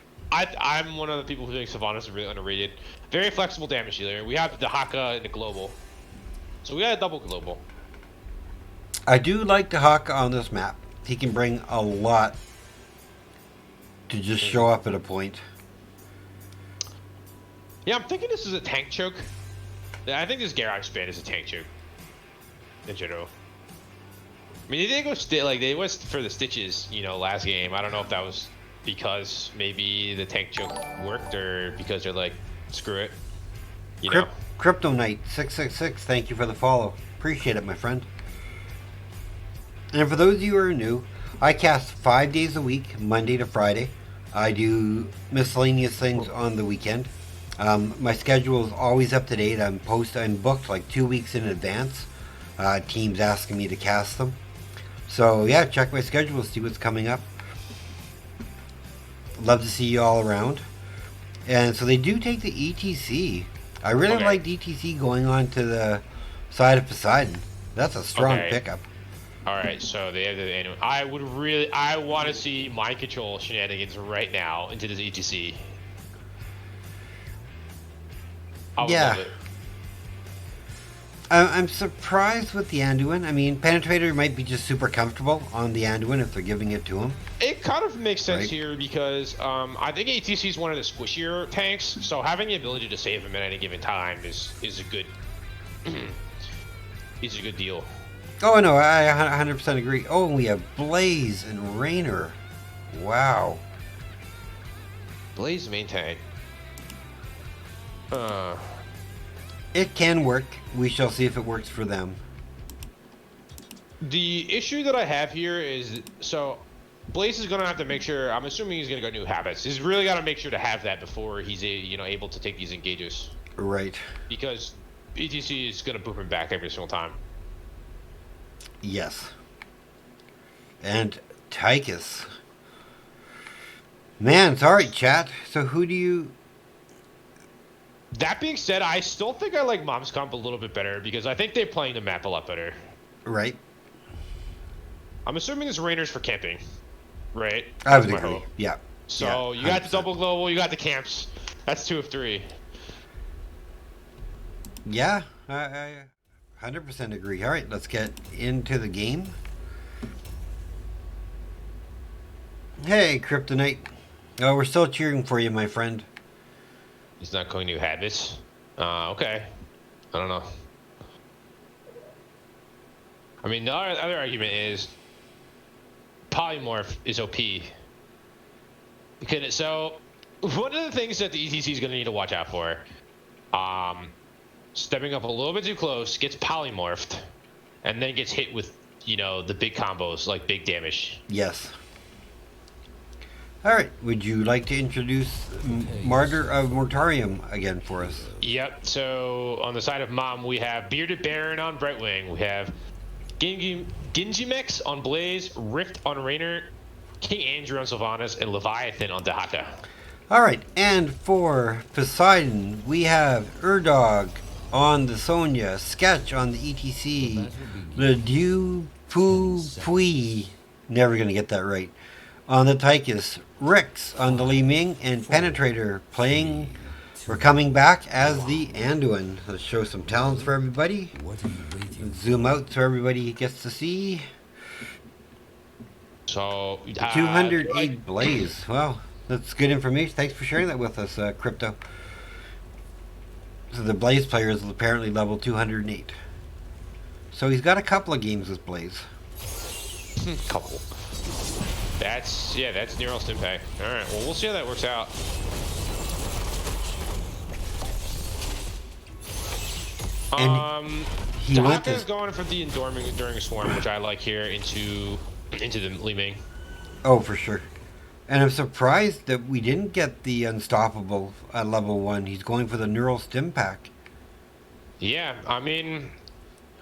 one of the people who think Sylvanas is really underrated. Very flexible damage dealer. We have the Haka and the global. So we got a double global. I do like the Haka on this map. He can bring a lot to just show up at a point. Yeah, I'm thinking this is a tank choke. I think this garage span is a tank choke. In general. I mean, they did go like they went for the stitches, you know, last game. I don't know if that was because maybe the tank choke worked or because they're like, screw it, you know. Crypto Knight 666, thank you for the follow. Appreciate it, my friend. And for those of you who are new, I cast 5 days a week, Monday to Friday. I do miscellaneous things on the weekend. My schedule is always up to date. I'm booked like 2 weeks in advance. Teams asking me to cast them. So yeah, check my schedule, see what's coming up. Love to see you all around. And so they do take the ETC. I really like ETC going on to the side of Poseidon. That's a strong pickup. All right, so they have the annual. I want to see mind control shenanigans right now into this ETC. I would love it. I'm surprised with the Anduin. I mean, Penetrator might be just super comfortable on the Anduin if they're giving it to him. It kind of makes sense here because I think ATC is one of the squishier tanks, so having the ability to save him at any given time is a good is a good deal. Oh no, I 100% agree. Oh, we have Blaze and Rainer. Wow. Blaze main tank. It can work. We shall see if it works for them. The issue that I have here is, so Blaze is going to have to make sure, I'm assuming he's going to go new habits. He's really got to make sure to have that before he's able to take these engages. Right. Because ETC is going to boop him back every single time. Yes. And Tychus. Man, it's alright, chat. So who do you... That being said, I still think I like Mom's Comp a little bit better because I think they're playing the map a lot better. Right. I'm assuming this Rainer's for camping, right? I would agree. Yeah. So you got the double global, you got the camps. That's 2 of 3. Yeah, I 100% agree. All right, let's get into the game. Hey, Kryptonite. Oh, we're still cheering for you, my friend. He's not going new habits. Okay. I don't know. I mean, the other argument is Polymorph is OP. Because, so, one of the things that the ETC is going to need to watch out for, stepping up a little bit too close, gets polymorphed, and then gets hit with, the big combos, like big damage. Yes. All right, would you like to introduce Martyr of Moratorium again for us? Yep, so on the side of Mom, we have Bearded Baron on Brightwing. We have Gingimex on Blaze, Rift on Rainer, King Andrew on Sylvanas, and Leviathan on Dahaka. All right, and for Poseidon, we have Urdog on the Sonya, Sketch on the ETC, Le Dieu Pu Pui, never going to get that right, on the Tychus, Rix on the Li Ming, and Penetrator we're coming back as the Anduin. Let's show some talents for everybody. Zoom out so everybody gets to see. So 208 Blaze. Wow, that's good information. Thanks for sharing that with us, Crypto. So the Blaze player is apparently level 208. So he's got a couple of games with Blaze. Couple. That's Neural Stimpack. Alright, well, we'll see how that works out. Dahaka's going for the Enduring Swarm, which I like here, into the Li Ming. Oh, for sure. And I'm surprised that we didn't get the Unstoppable at level 1. He's going for the Neural Stimpack. Yeah, I mean,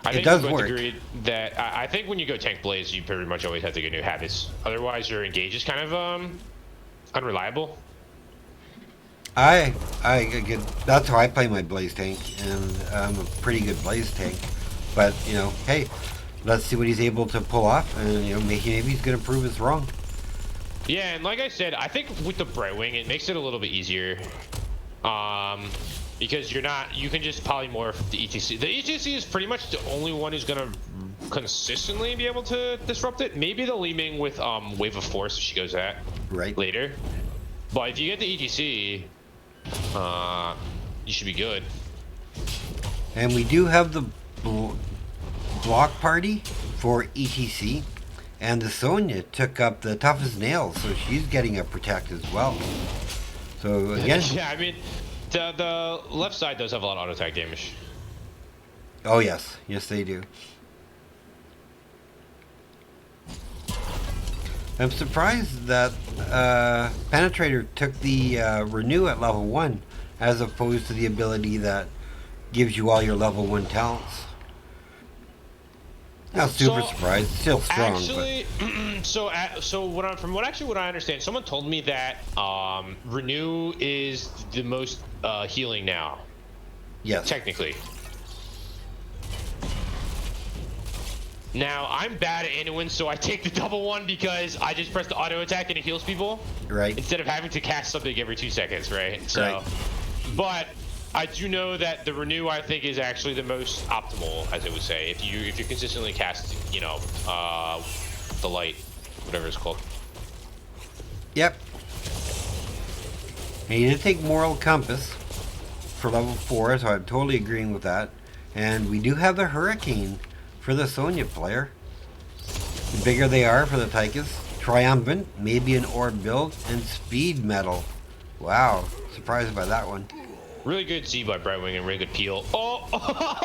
I it think does we both work. agreed that I think when you go tank Blaze, you pretty much always have to get new habits. Otherwise, your engage is kind of unreliable. I get, that's how I play my Blaze tank, and I'm a pretty good Blaze tank. But hey, let's see what he's able to pull off, and maybe he's gonna prove us wrong. Yeah, and like I said, I think with the Brightwing, it makes it a little bit easier. Because you can just polymorph the ETC. The ETC is pretty much the only one who's gonna consistently be able to disrupt it. Maybe the Li Ming with Wave of Force if she goes at later. But if you get the ETC, you should be good. And we do have the block party for ETC. And the Sonya took up the toughest nails, so she's getting a protect as well. So again... Yeah, I mean, the left side does have a lot of auto attack damage. Oh yes, yes they do. I'm surprised that Penetrator took the Renew at level 1 as opposed to the ability that gives you all your level 1 talents. Not super surprised. Still strong. Actually, but. From what I understand, someone told me that Renew is the most healing now. Yes. Technically. Now, I'm bad at Anduin, so I take the double one because I just press the auto attack and it heals people. Right. Instead of having to cast something every 2 seconds, right? So, right. But I do know that the Renew, I think, is actually the most optimal, as I would say. If you consistently cast, you know, the light, whatever it's called. Yep. And you did take Moral Compass for level 4, so I'm totally agreeing with that. And we do have the Hurricane for the Sonya player. The bigger they are for the Tychus. Triumphant, maybe an orb build, and Speed Metal. Wow, surprised by that one. Really good Z by Brightwing and really good peel. Oh,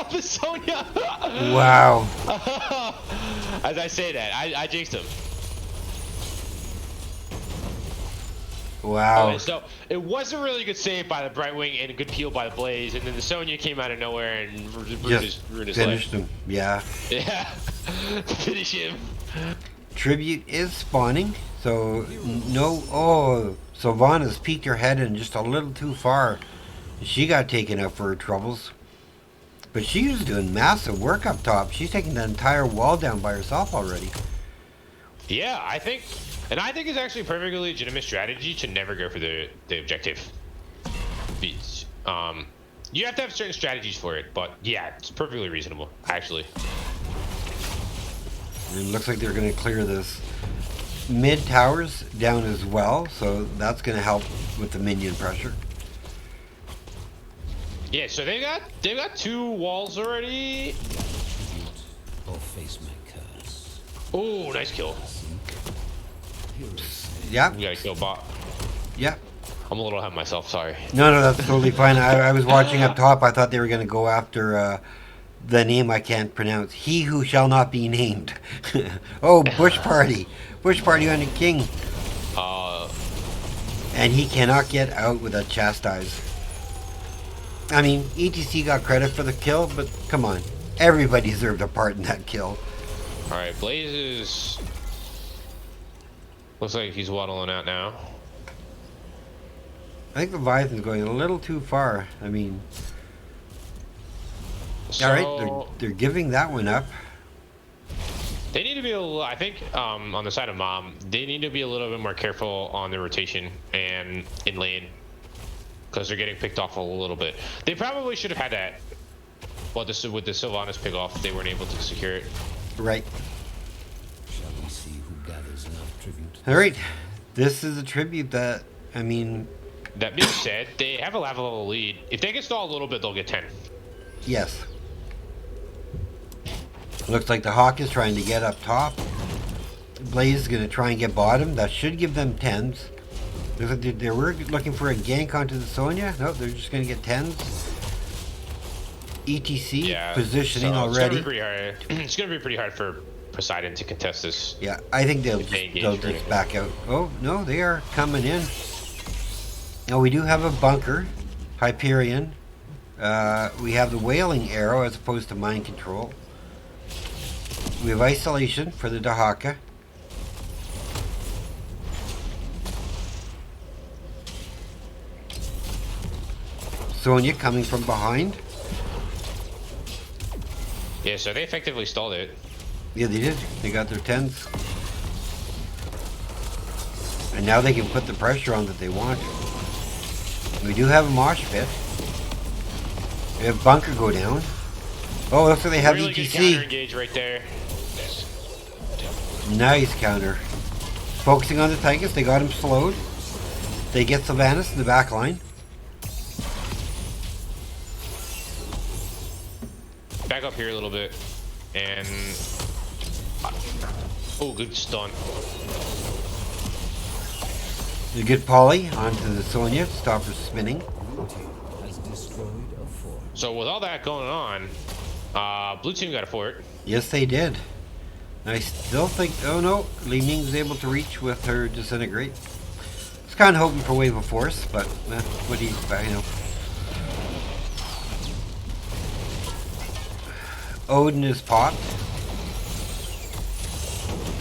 the Sonya! Wow. As I say that, I jinxed him. Wow. So it was a really good save by the Brightwing and a good peel by the Blaze, and then the Sonya came out of nowhere and ruined his finished life. him. Yeah. Yeah. Finish him. Tribute is spawning, so no. Oh, Sylvana's peeked her head in just a little too far. She got taken out for her troubles. But she was doing massive work up top. She's taking the entire wall down by herself already. Yeah, I think it's actually a perfectly legitimate strategy to never go for the objective. You have to have certain strategies for it, but yeah, it's perfectly reasonable, actually. And it looks like they're going to clear this mid towers down as well, so that's going to help with the minion pressure. Yeah, so they've got 2 walls already. Or face my curse. Oh, nice kill. Yeah. We gotta kill bot. Yeah. I'm a little ahead of myself, sorry. No, that's totally fine. I was watching up top. I thought they were going to go after the name I can't pronounce. He who shall not be named. Oh, Bush Party. Bush Party on the King. And he cannot get out with a chastise. I mean, ETC got credit for the kill, but come on. Everybody deserved a part in that kill. Alright, Blaze is... Looks like he's waddling out now. I think Leviathan's going a little too far. I mean... So, alright, they're giving that one up. They need to be a little... I think, on the side of Mom, they need to be a little bit more careful on the rotation and in lane. Because they're getting picked off a little bit. They probably should have had that. Well, with the Sylvanas pick off, they weren't able to secure it. Right. Shall we see who gathers enough tribute? Alright. This is a tribute that, I mean... That being said, they have a level lead. If they get stalled a little bit, they'll get 10. Yes. Looks like the Hawk is trying to get up top. Blaze is going to try and get bottom. That should give them 10s. They were looking for a gank onto the Sonya. No, they're just going to get 10s. ETC positioning already. It's going to be pretty hard. It's going to be pretty hard for Poseidon to contest this. Yeah, I think they'll just back out. Oh, no, they are coming in. Now, we do have a bunker. Hyperion. We have the Wailing Arrow as opposed to Mind Control. We have Isolation for the Dahaka. Sonya coming from behind. Yeah, so they effectively stalled it. Yeah, they did. They got their 10s. And now they can put the pressure on that they want. We do have a mosh pit. We have bunker go down. Oh, looks like they have really ETC. Good counter engage right there. Nice counter. Focusing on the Tychus, they got him slowed. They get Sylvanas in the back line. Back up here a little bit, and Oh, good stun. A good poly onto the Sonya. Stop her spinning. Has destroyed a fort. So with all that going on, blue team got a fort. Yes, they did. I still think... Oh, no. Li Ming's able to reach with her Disintegrate. I was kind of hoping for Wave of Force, but what do you expect, you know. Odin is popped.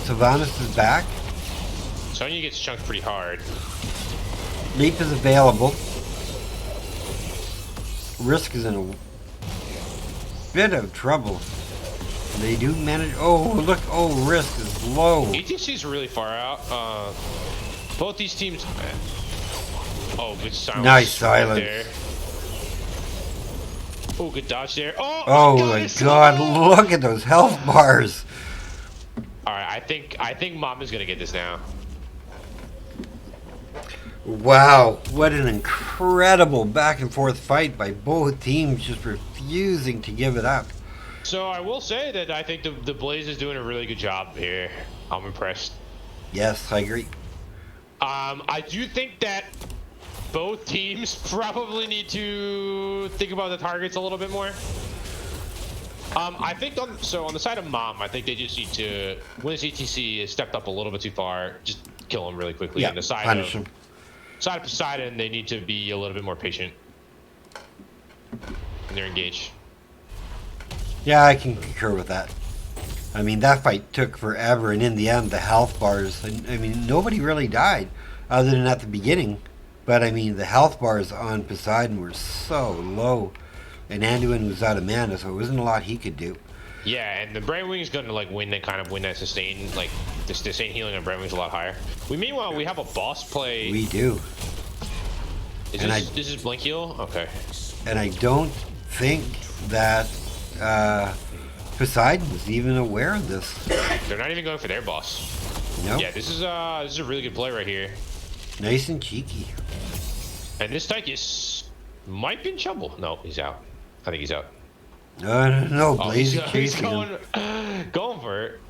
Sylvanas is back. Sonya gets chunked pretty hard. Leap is available. Risk is in a bit of trouble. They do manage... Oh, look. Oh, Risk is low. ETC's really far out. Both these teams... Oh, good silence. Nice silence. There. Oh, good dodge there. Oh my god, look at those health bars. Alright, I think Mom is gonna get this now. Wow, what an incredible back and forth fight by both teams, just refusing to give it up. So I will say that I think the Blaze is doing a really good job here. I'm impressed. Yes, I agree. I do think that both teams probably need to think about the targets a little bit more. I think on the side of Mom, I think they just need to, when this ETC is stepped up a little bit too far, just kill him really quickly. Yeah, and the side punish of him. Side of Poseidon, they need to be a little bit more patient when they're engaged. Yeah, I can concur with that. I mean, that fight took forever, and in the end, the health bars, I mean, nobody really died, other than at the beginning. But, I mean, the health bars on Poseidon were so low. And Anduin was out of mana, so it wasn't a lot he could do. Yeah, and the Brainwing's going to, like, win that sustain, like, the sustain healing on Brainwing's a lot higher. Meanwhile, we have a boss play. We do. This is Blink Heal? Okay. And I don't think that Poseidon was even aware of this. They're not even going for their boss. Nope. Yeah, this is a really good play right here. Nice and cheeky. And this Tychus might be in trouble. No, he's out. I think he's out. No, Blaze is he's chasing him. going for it.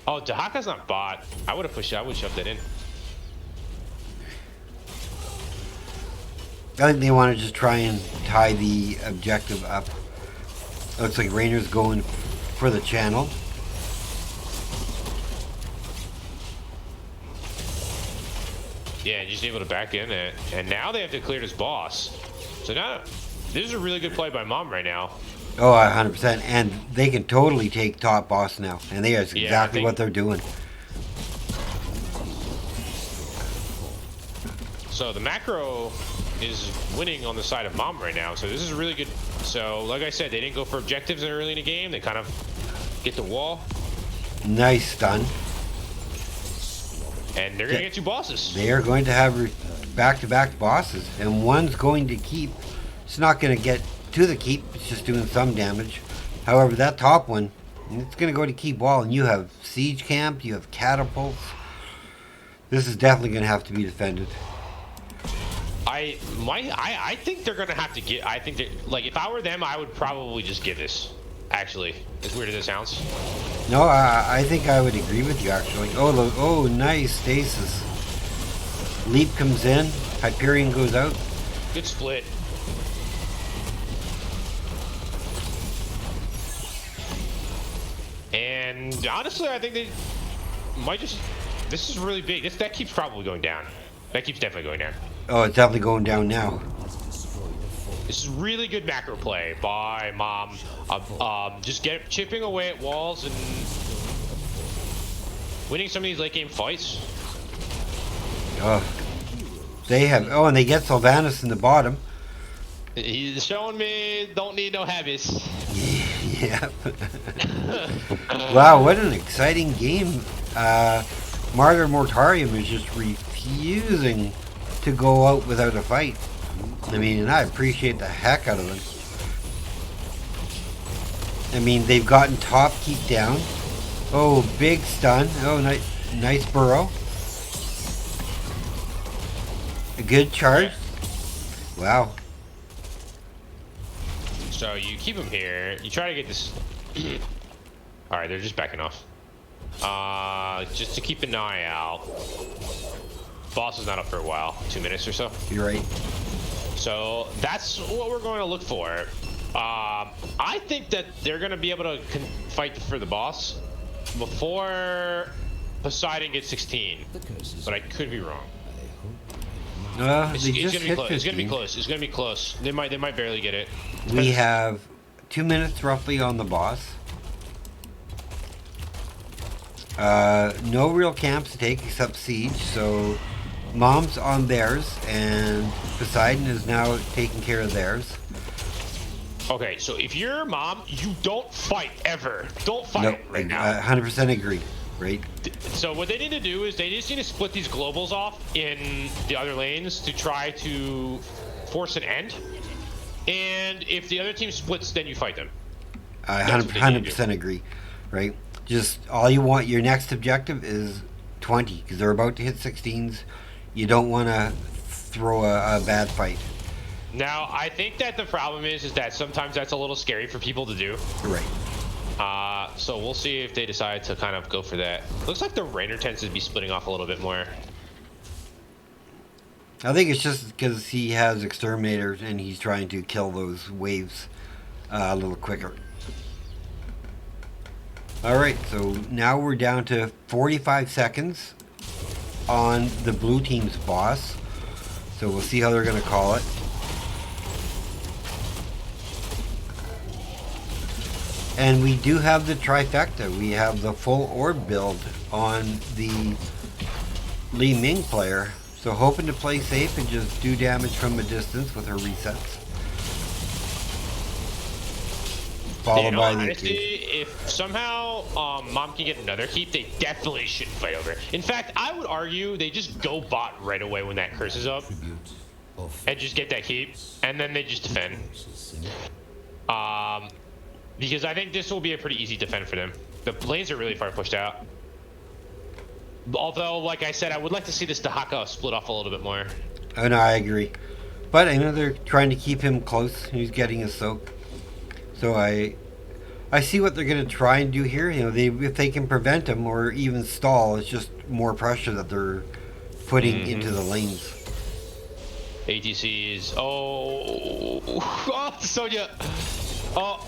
Oh, Dahaka's not bot. I would have pushed it. I would have shoved that in. I think they want to just try and tie the objective up. Looks like Rainer's going for the channel. Yeah, just able to back in it. And now they have to clear this boss. So now, this is a really good play by Mom right now. Oh, 100%. And they can totally take top boss now. And they are exactly what they're doing. So the macro is winning on the side of Mom right now. So this is really good. So like I said, they didn't go for objectives early in the game. They kind of get the wall. Nice stun. And they're going to get two bosses. They are going to have back-to-back bosses. And one's going to keep. It's not going to get to the keep. It's just doing some damage. However, that top one, it's going to go to keep wall. And you have siege camp. You have catapults. This is definitely going to have to be defended. I think they're gonna have to get. I think that, like, if I were them, I would probably just give this. Actually, as weird as it sounds. No, I think I would agree with you. Actually. Oh, nice stasis. Leap comes in. Hyperion goes out. Good split. And honestly, I think they might just. This is really big. That keeps probably going down. That keeps definitely going down. Oh, it's definitely going down now. This is really good macro play by Mom. Just chipping away at walls and winning some of these late game fights. Oh, they have. Oh, and they get Sylvanas in the bottom. He's showing me don't need no habits. Yeah. Wow, what an exciting game. Martyr Moratorium is just refusing to go out without a fight. I mean, and I appreciate the heck out of them. I mean, they've gotten top keep down. Oh, big stun. Oh, nice burrow. A good charge. Wow. So you keep him here. You try to get this. All right, they're just backing off. Just to keep an eye out. Boss is not up for a while, 2 minutes or so. You're right. So that's what we're going to look for. I think that they're going to be able to fight for the boss before Poseidon gets 16, but I could be wrong. It's going to be close. It's going to be close. It's going to be close. They might barely get it. We have 2 minutes roughly on the boss. No real camps to take except siege, so Mom's on theirs, and Poseidon is now taking care of theirs. Okay, so if you're Mom, you don't fight ever. Don't fight Nope, right now. 100% agree. Right. So what they need to do is they just need to split these globals off in the other lanes to try to force an end. And if the other team splits, then you fight them. I 100% agree. Right. Just all you want, your next objective is 20 because they're about to hit 16s. You don't want to throw a bad fight. Now, I think that the problem is that sometimes that's a little scary for people to do. Right. So we'll see if they decide to kind of go for that. Looks like the Rainer tends to be splitting off a little bit more. I think it's just because he has exterminators and he's trying to kill those waves a little quicker. Alright, so now we're down to 45 seconds on the blue team's boss. So we'll see how they're going to call it. And we do have the trifecta. We have the full orb build on the Li Ming player. So hoping to play safe and just do damage from a distance with her resets. Followed by the if somehow Mom can get another keep, they definitely shouldn't fight over it. In fact, I would argue they just go bot right away when that curse is up. And just get that keep. And then they just defend. Because I think this will be a pretty easy defend for them. The lanes are really far pushed out. Although, like I said, I would like to see this Dahaka split off a little bit more. Oh no, I agree. But I know they're trying to keep him close. He's getting his soak. So I see what they're going to try and do here. You know, if they can prevent him or even stall, it's just more pressure that they're putting into the lanes. ATCs. Oh, Sonya. Oh.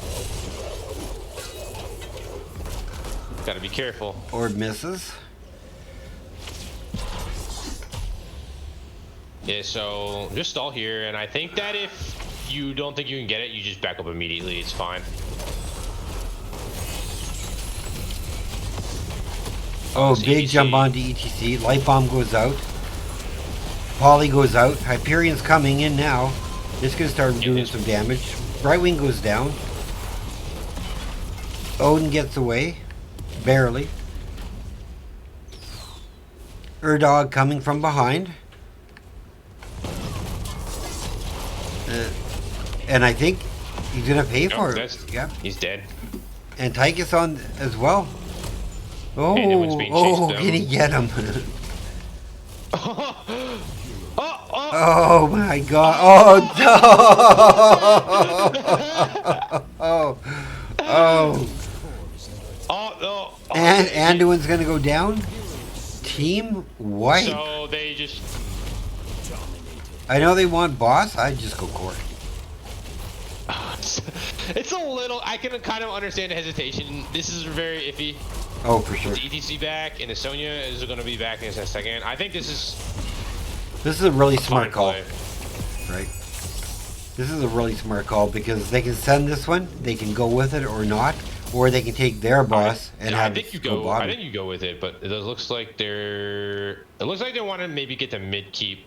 Gotta be careful. Orb misses. Yeah, so just stall here, and I think that if you don't think you can get it, you just back up immediately. It's fine. Oh, big jump onto ETC. Light bomb goes out. Poly goes out. Hyperion's coming in now. This could start doing some damage. Brightwing goes down. Odin gets away. Barely. Urdog coming from behind. And I think he's going to pay for it. Yeah. He's dead. And Tychus on as well. Oh, can he get him? Oh my god. And Anduin's gonna go down. Team white. So they just. I know they want boss. I'd just go court. It's a little. I can kind of understand the hesitation. This is very iffy. Oh, for sure. Is ETC back and Sonya is going to be back in a second. I think this is a really smart call. Right. This is a really smart call because they can send this one, they can go with it or not, or they can take their boss and have it go bottom. I think you go with it, but it looks like they want to maybe get the mid keep.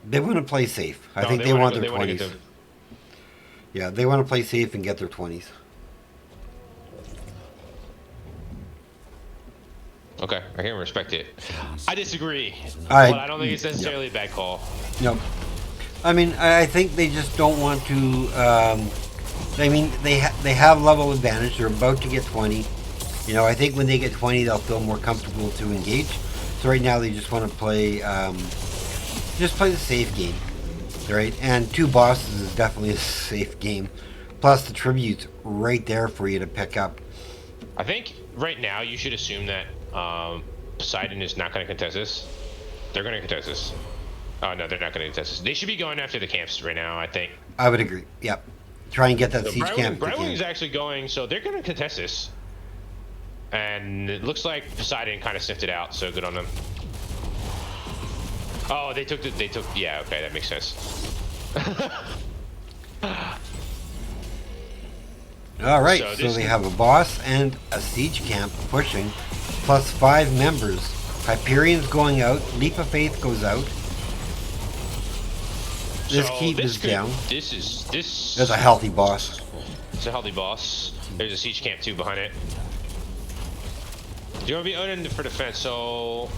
They want to play safe. I think they want their 20s. Yeah, they want to play safe and get their 20s. Okay, I can respect it. I disagree, but I don't think it's necessarily a bad call. No. I mean, I think they just don't want to... I mean, they have level advantage. They're about to get 20. You know, I think when they get 20, they'll feel more comfortable to engage. So right now, they just want to play... just play the safe game. Right? And 2 bosses is definitely a safe game. Plus, the tribute's right there for you to pick up. I think right now you should assume that Poseidon is not going to contest this. They're going to contest this. Oh no, they're not going to contest this. They should be going after the camps right now, I think. I would agree. Yep. Try and get that So siege camp. Brightwing is actually going, so they're going to contest this. And it looks like Poseidon kind of sniffed it out, so good on them. Oh, yeah, okay, that makes sense. All right, so they have a boss and a siege camp pushing, plus 5 members. Hyperion's going out. Leap of Faith goes out. This keep is down. There's a healthy boss. It's a healthy boss. There's a siege camp too behind it. You're gonna be owning for defense, so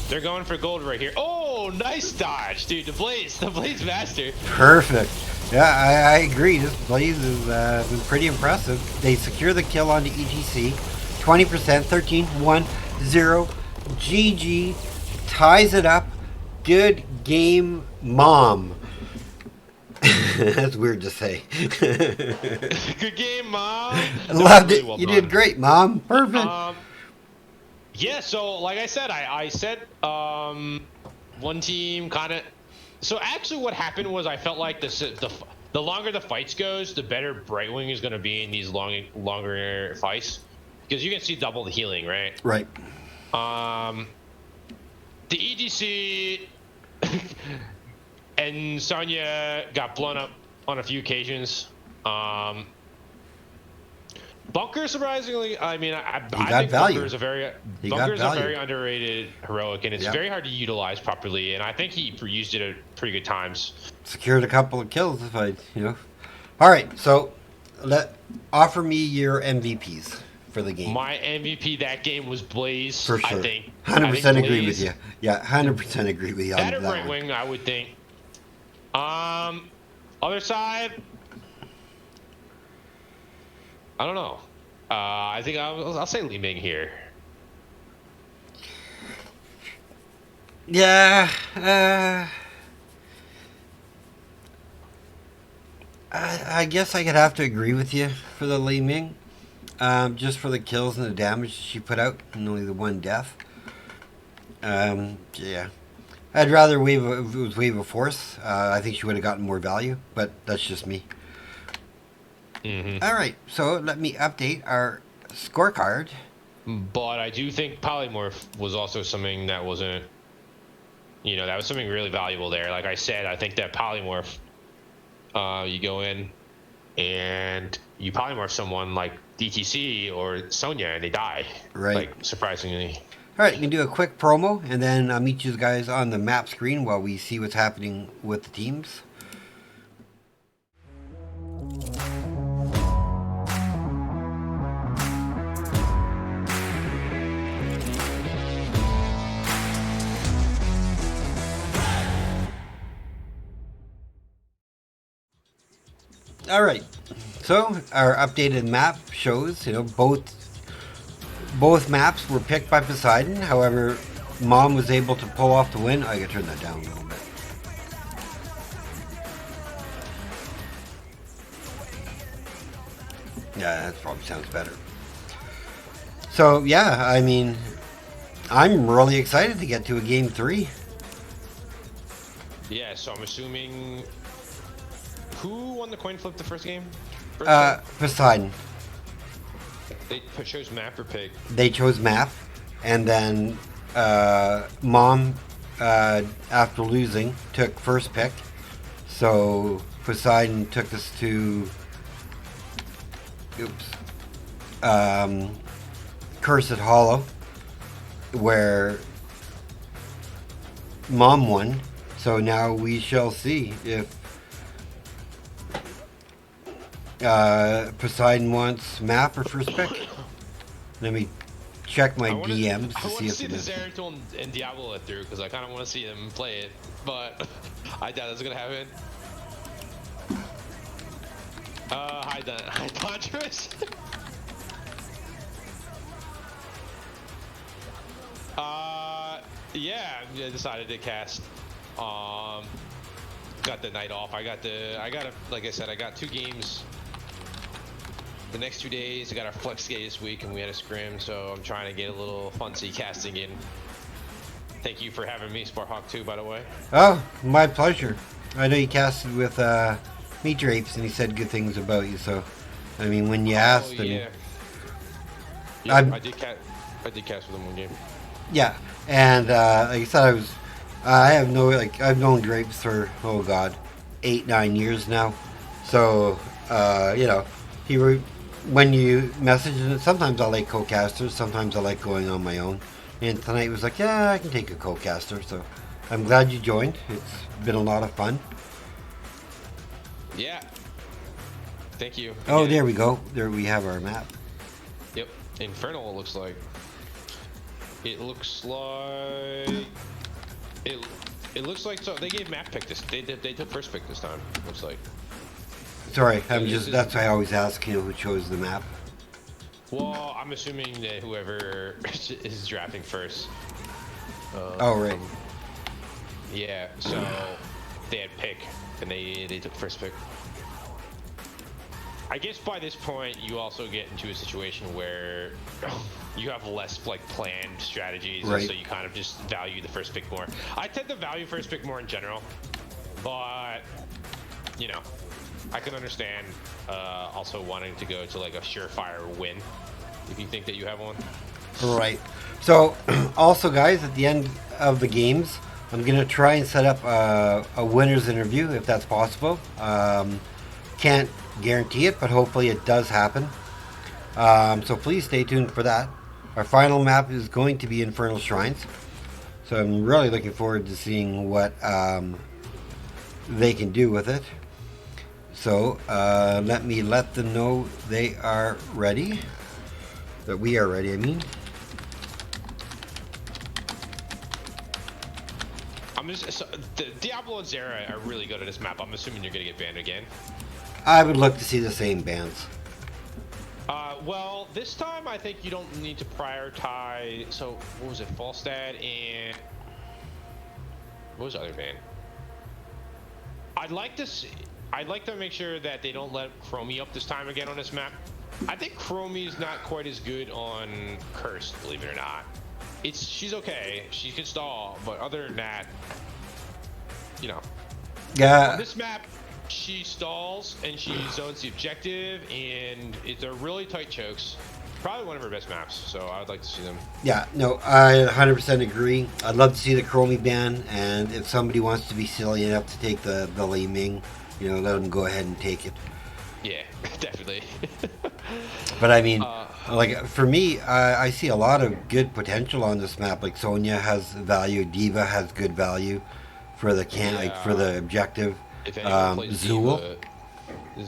they're going for gold right here. Oh, nice dodge, dude. The Blaze master. Perfect. Yeah, I agree. This Blaze has been pretty impressive. They secure the kill onto EGC. 20%, 13, 1, 0. GG ties it up. Good game, Mom. That's weird to say. Good game, Mom. Loved it. Well, you did great, Mom. Perfect. Yeah, so like I said, I said one team kind of. So actually, what happened was I felt like the longer the fights goes, the better Brightwing is going to be in these longer fights, because you can see double the healing, right? Right. The EDC and Sonya got blown up on a few occasions. Bunker, surprisingly, I mean, I think Bunker is a very underrated heroic, and it's very hard to utilize properly. And I think he used it at pretty good times. Secured a couple of kills, All right, so offer me your MVPs for the game. My MVP that game was Blaze. For sure. I think 100% agree with you. Yeah, 100% agree with you. Better Brightwing, I would think. Other side. I don't know. I think I'll say Li Ming here. Yeah. I guess I could have to agree with you for the Li Ming. Just for the kills and the damage she put out, and only the one death. Yeah. I'd rather Wave of Force. I think she would have gotten more value, but that's just me. Mm-hmm. All right, so let me update our scorecard. But I do think Polymorph was also something that wasn't, that was something really valuable there. Like I said, I think that Polymorph, you go in and you Polymorph someone like DTC or Sonya and they die. Right. Like, surprisingly. All right, you can do a quick promo, and then I'll meet you guys on the map screen while we see what's happening with the teams. All right, so our updated map shows, both maps were picked by Poseidon. However, Mom was able to pull off the win. I gotta turn that down a little bit. Yeah, that probably sounds better. So, yeah, I mean, I'm really excited to get to a game 3. Yeah, so I'm assuming... Who won the coin flip the first game? Poseidon. They chose map or pick? They chose map, and then Mom, after losing, took first pick. So Poseidon took us to Cursed Hollow, where Mom won. So now we shall see if Poseidon wants map or first pick. Let me check my DMs to see if I want to see the Zeratul and Diablo through, because I kind of want to see them play it, but I doubt that's gonna happen. Hi Pontress. Yeah, I decided to cast. Got the night off. I got like I said, I got 2 games the next 2 days. I got our flex day this week, and we had a scrim, so I'm trying to get a little funsy casting in. Thank you for having me, Sparhawk 2, by the way. Oh, my pleasure. I know you casted with Meat Drapes, and he said good things about you. So, I mean, when you asked, yeah, I did cast with him one game. Yeah, and like I said, I've known Drapes for 8-9 years now. So when you message, and sometimes I like co-casters, sometimes I like going on my own. And tonight was like, yeah, I can take a co-caster. So I'm glad you joined. It's been a lot of fun. Yeah. Thank you. Oh, there we go. There we have our map. Yep. Infernal, it looks like. It looks like so they gave map pick this. They took first pick this time. Looks like. Sorry, that's why I always ask who chose the map. Well, I'm assuming that whoever is drafting first. Oh right. Yeah. So they had pick, and they took first pick. I guess by this point, you also get into a situation where you have less like planned strategies, right. And so you kind of just value the first pick more. I tend to value first pick more in general, but I can understand also wanting to go to like a surefire win if you think that you have one. Right. So, also, guys, at the end of the games, I'm gonna try and set up a winners interview if that's possible. Can't guarantee it, but hopefully it does happen. So please stay tuned for that. Our final map is going to be Infernal Shrines. So I'm really looking forward to seeing what they can do with it. So let me let them know they are ready. That we are ready, I mean. The Diablo and Zera are really good at this map. I'm assuming you're gonna get banned again. I would look to see the same bans. Well, this time I think you don't need to prioritize. So what was it? Falstad and what was the other ban? I'd like to make sure that they don't let Chromie up this time again on this map. I think Chromie's not quite as good on Cursed, believe it or not. She's okay. She can stall, but other than that, Yeah. on this map, she stalls and she zones the objective, and they're really tight chokes. Probably one of her best maps, so I'd like to see them. Yeah, no, I 100% agree. I'd love to see the Chromie ban, and if somebody wants to be silly enough to take the Li Ming, let them go ahead and take it. Yeah, definitely. But I mean, like for me, I see a lot of good potential on this map. Like Sonya has value, Diva has good value for the for the objective. If anyone plays Zool. Diva,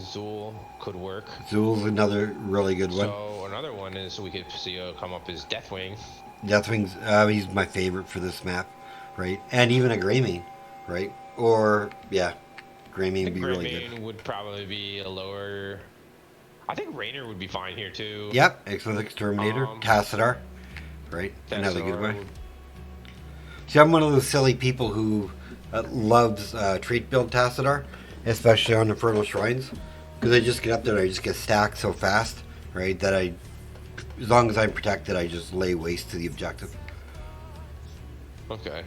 Zool could work. Zool's another really good one. So another one is we could see come up is Deathwing. Deathwing's he's my favorite for this map, right? And even a Greymane, right? Or Greymane would be really good. Greymane would probably be a lower. I think Raynor would be fine here too. Yep, Excellent Exterminator, Tassadar, right? Another good one. See, I'm one of those silly people who loves trait build Tassadar, especially on Infernal Shrines, because I just get up there and I just get stacked so fast, right? That as long as I'm protected, I just lay waste to the objective. Okay.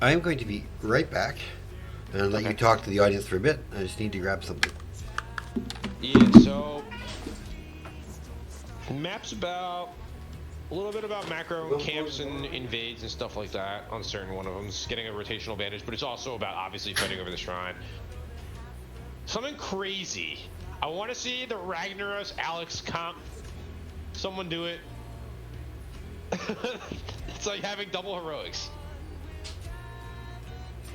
I'm going to be right back and let you talk to the audience for a bit. I just need to grab something. Yeah, so maps about a little bit about macro camps and invades and stuff like that on certain one of them. It's getting a rotational advantage, but it's also about obviously fighting over the shrine. Something crazy. I want to see the Ragnaros Alex comp. Someone do it. It's like having double heroics.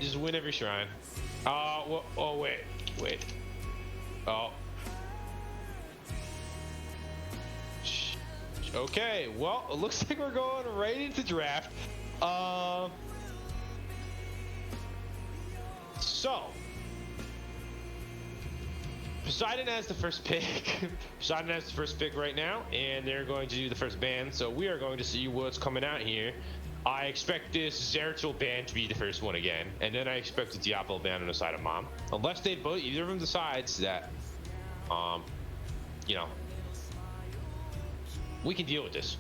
Just win every shrine. Wait. Oh. Okay, well, it looks like we're going right into draft. So, Poseidon has the first pick. Poseidon has the first pick right now, and they're going to do the first ban. So we are going to see what's coming out here. I expect this Zeratul ban to be the first one again, and then I expect the Diablo ban on the side of Mom. Unless either of them decides that You know, we can deal with this.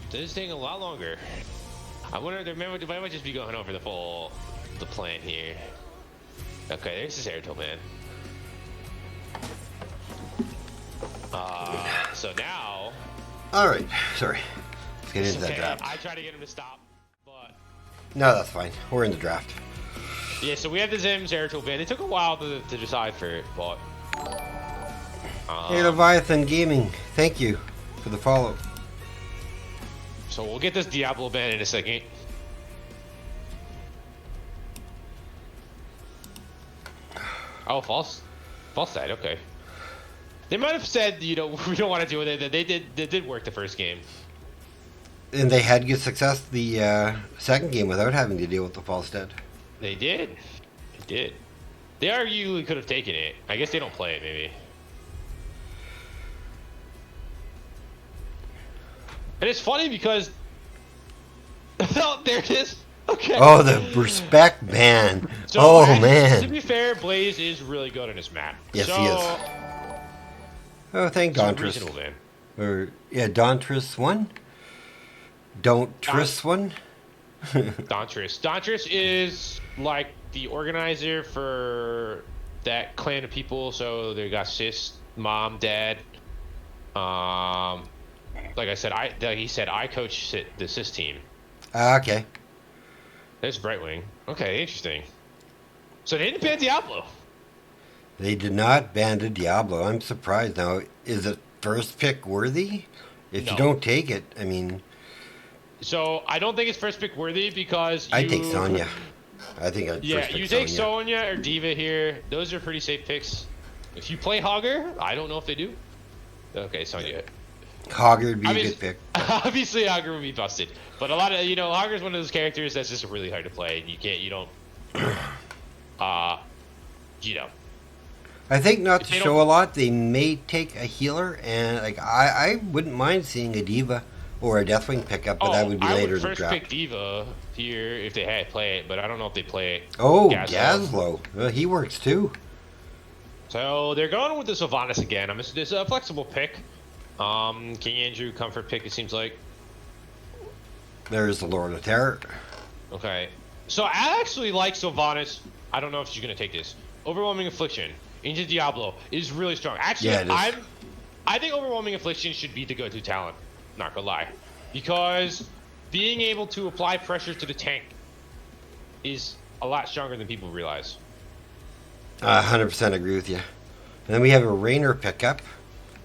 This is taking a lot longer. I wonder if I might just be going over the plan here. Okay, there's this airtool man. So now. All right, sorry. Let's get into that draft. I tried to get him to stop, but no, that's fine. We're in the draft. yeah. So we have the Zim's airtool ban. It took a while to decide for it, but. Hey, Leviathan Gaming, thank you for the follow. So we'll get this Diablo ban in a second. Oh, false side. Okay. They might have said, you know, we don't want to deal with it. They did work the first game. And they had good success the second game without having to deal with the false dead. They did. They did. They arguably could have taken it. I guess they don't play it, maybe. And it's funny because... oh, there it is. Okay. Oh, the respect ban. So, oh, actually, man. To be fair, Blaze is really good on this map. Yes, so, he is. Oh, thank Dontris. Reasonable, man. Or, yeah, Dontris 1? Don't Tris 1? Dontris. Dontris is like the organizer for that clan of people. So they got sis, mom, dad. Like I said, I coach the sis team. Okay. There's Brightwing. Okay, interesting. So they didn't ban Diablo. They did not ban the Diablo. I'm surprised. Now, is it first pick worthy? If No. you don't take it, I mean... So I don't think it's first pick worthy because I take Sonya. I think I'd Yeah, first pick you take Sonya. Sonya or Diva here. Those are pretty safe picks. If you play Hogger, I don't know if they do. Okay, Sonya. Hogger would be a good pick. Obviously, Hogger would be busted. But a lot of, Hogger's one of those characters that's just really hard to play. I think not to they show a lot, they may take a healer, and like I wouldn't mind seeing a Diva or a Deathwing pickup, but that would be later in the first draft. pick Diva here if they had play it, but I don't know if they play it. Oh, Gazlo. Gazlo. Well, he works too. So they're going with the Sylvanas again. It's a flexible pick. King Andrew comfort pick, it seems like. There's the Lord of Terror. Okay. So I actually like Sylvanas. I don't know if she's going to take this. Overwhelming Affliction into Diablo is really strong. Actually, Yeah, I think Overwhelming Affliction should be the go-to talent. Not gonna lie. Because being able to apply pressure to the tank is a lot stronger than people realize. 100% agree with you. And then we have a Rainer pickup.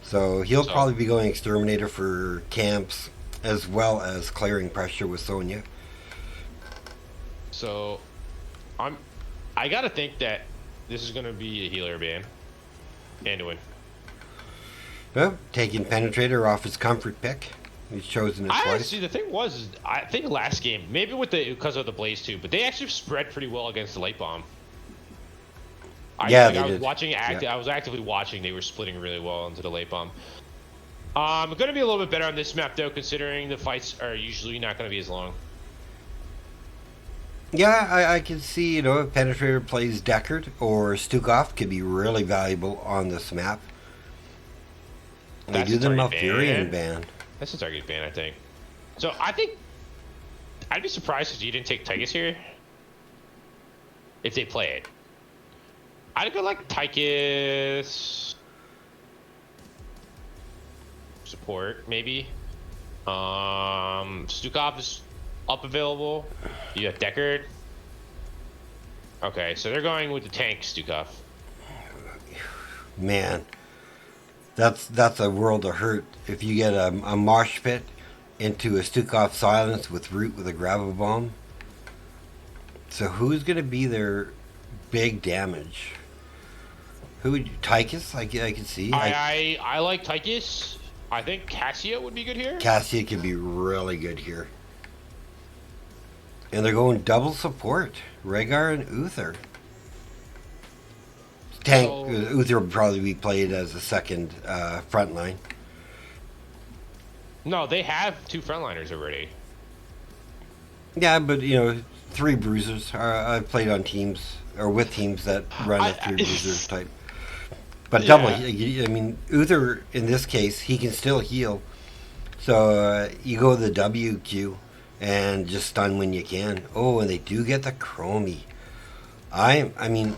So he'll probably be going Exterminator for camps as well as clearing pressure with Sonya. So I gotta think that this is gonna be a healer ban. Anduin. Well, taking Penetrator off his comfort pick. He's chosen it twice. Honestly, the thing was, I think last game, maybe because of the Blaze too, but they actually spread pretty well against the Light Bomb. Yeah, I was did. watching. I was actively watching. They were splitting really well into the Light Bomb. Going to be a little bit better on this map though, considering the fights are usually not going to be as long. Yeah, I can see, if Penetrator plays Deckard or Stukov could be really valuable on this map. They do the Malfurion ban. That's a target ban, I think. So I think I'd be surprised if you didn't take Tychus here. If they play it, I'd go like Tychus support maybe. Stukov is up available. You got Deckard. Okay, so they're going with the tank Stukov. Man, that's a world of hurt. If you get a mosh pit into a Stukov silence with root with a gravel bomb. So who's going to be their big damage? Who would you, Tychus? I can see. I like Tychus. I think Cassia would be good here. Cassia could be really good here. And they're going double support. Rhaegar and Uther. Tank Uther would probably be played as a second front line. No, they have two frontliners already. Yeah, but you know, three bruisers. I've played on teams or with teams that run a three bruiser type. But double, Yeah. I mean, Uther in this case, he can still heal. So you go the WQ and just stun when you can. Oh, and they do get the chromie. I mean,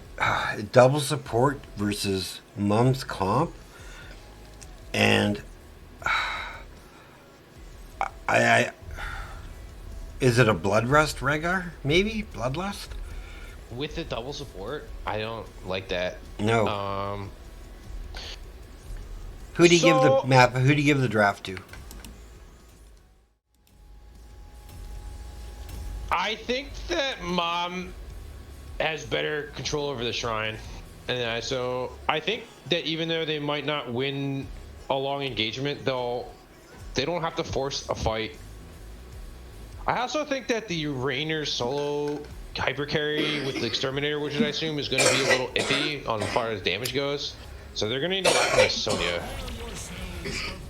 double support versus Mum's comp, and I is it a Bloodrust Regar? Maybe Bloodlust. With the double support, I don't like that. No. Um, Who do you give the so- map? Who do you give the draft to? I think that Mom has better control over the shrine, and so I think that even though they might not win a long engagement, they don't have to force a fight. I also think that the Rainer solo hyper carry with the exterminator, which I assume is going to be a little iffy on as far as damage goes, so they're going to need to lock in Sonya.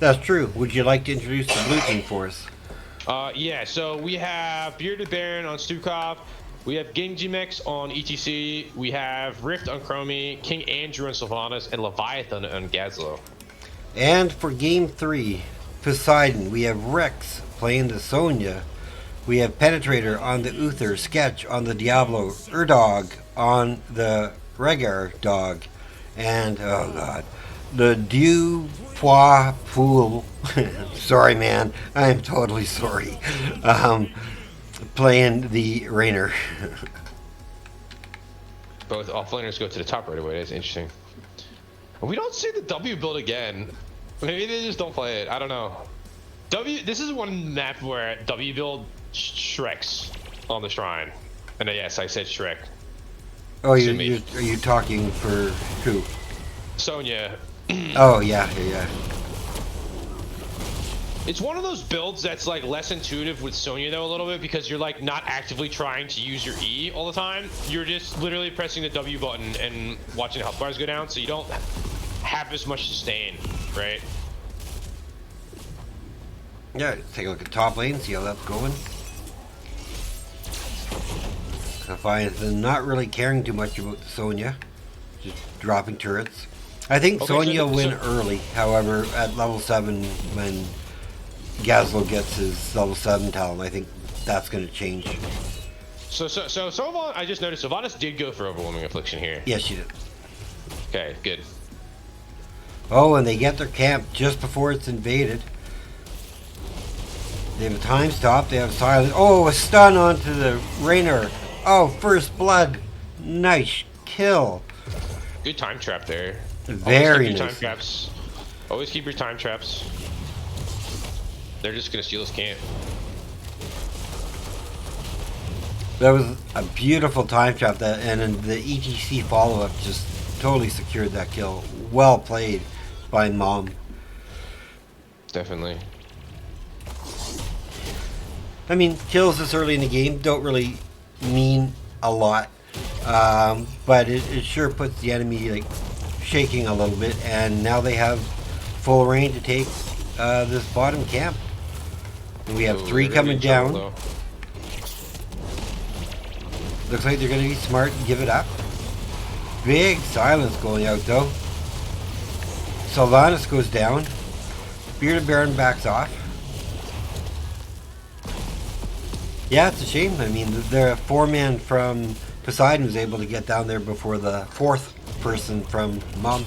That's true. Would you like to introduce the blue team for us? Yeah, so we have Bearded Baron on Stukov, we have Genji Mix on ETC, we have Rift on Chromie, King Andrew on Sylvanas, and Leviathan on Gazlo. And for game 3, Poseidon, we have Rex playing the Sonya. We have Penetrator on the Uther, Sketch on the Diablo, Urdog on the Regar dog, and oh god, the Dieu Pois Pool. Sorry, man, I am totally sorry. Playing the Rainer. Both offlaners go to the top right away. That's interesting. We don't see the W build again. Maybe they just don't play it. I don't know. This is one map where W build Shreks on the shrine. And yes, I said Shrek. Oh, are you talking for who? Sonya. Oh, yeah. It's one of those builds that's like less intuitive with Sonya though a little bit, because you're like not actively trying to use your E all the time. You're just literally pressing the W button and watching the health bars go down, so you don't have as much sustain, right? Yeah, take a look at top lane, see how that's going. Leviathan not really caring too much about the Sonya, just dropping turrets. I think Okay, Sonya will win early, however, at level 7 when Gazlo gets his level 7 talent, I think that's going to change. So I just noticed Sylvanas did go for Overwhelming Affliction here. Yes, she did. Okay, good. Oh, and they get their camp just before it's invaded. They have a time stop, they have silence. Oh, a stun onto the Rainer. Oh, first blood. Nice kill. Good time trap there. Very Always keep your nice. time traps. Always keep your time traps. They're just gonna steal his camp. That was a beautiful time trap, and then the ETC follow-up just totally secured that kill. Well played by Mom. Definitely. I mean, kills this early in the game don't really mean a lot, but it sure puts the enemy like shaking a little bit, and now they have full reign to take this bottom camp. And we have 3 coming down. Looks like they're going to be smart and give it up. Big silence going out though. Sylvanas goes down. Bearded Baron backs off. Yeah, it's a shame. I mean, the 4-man from Poseidon was able to get down there before the 4th person from Mom,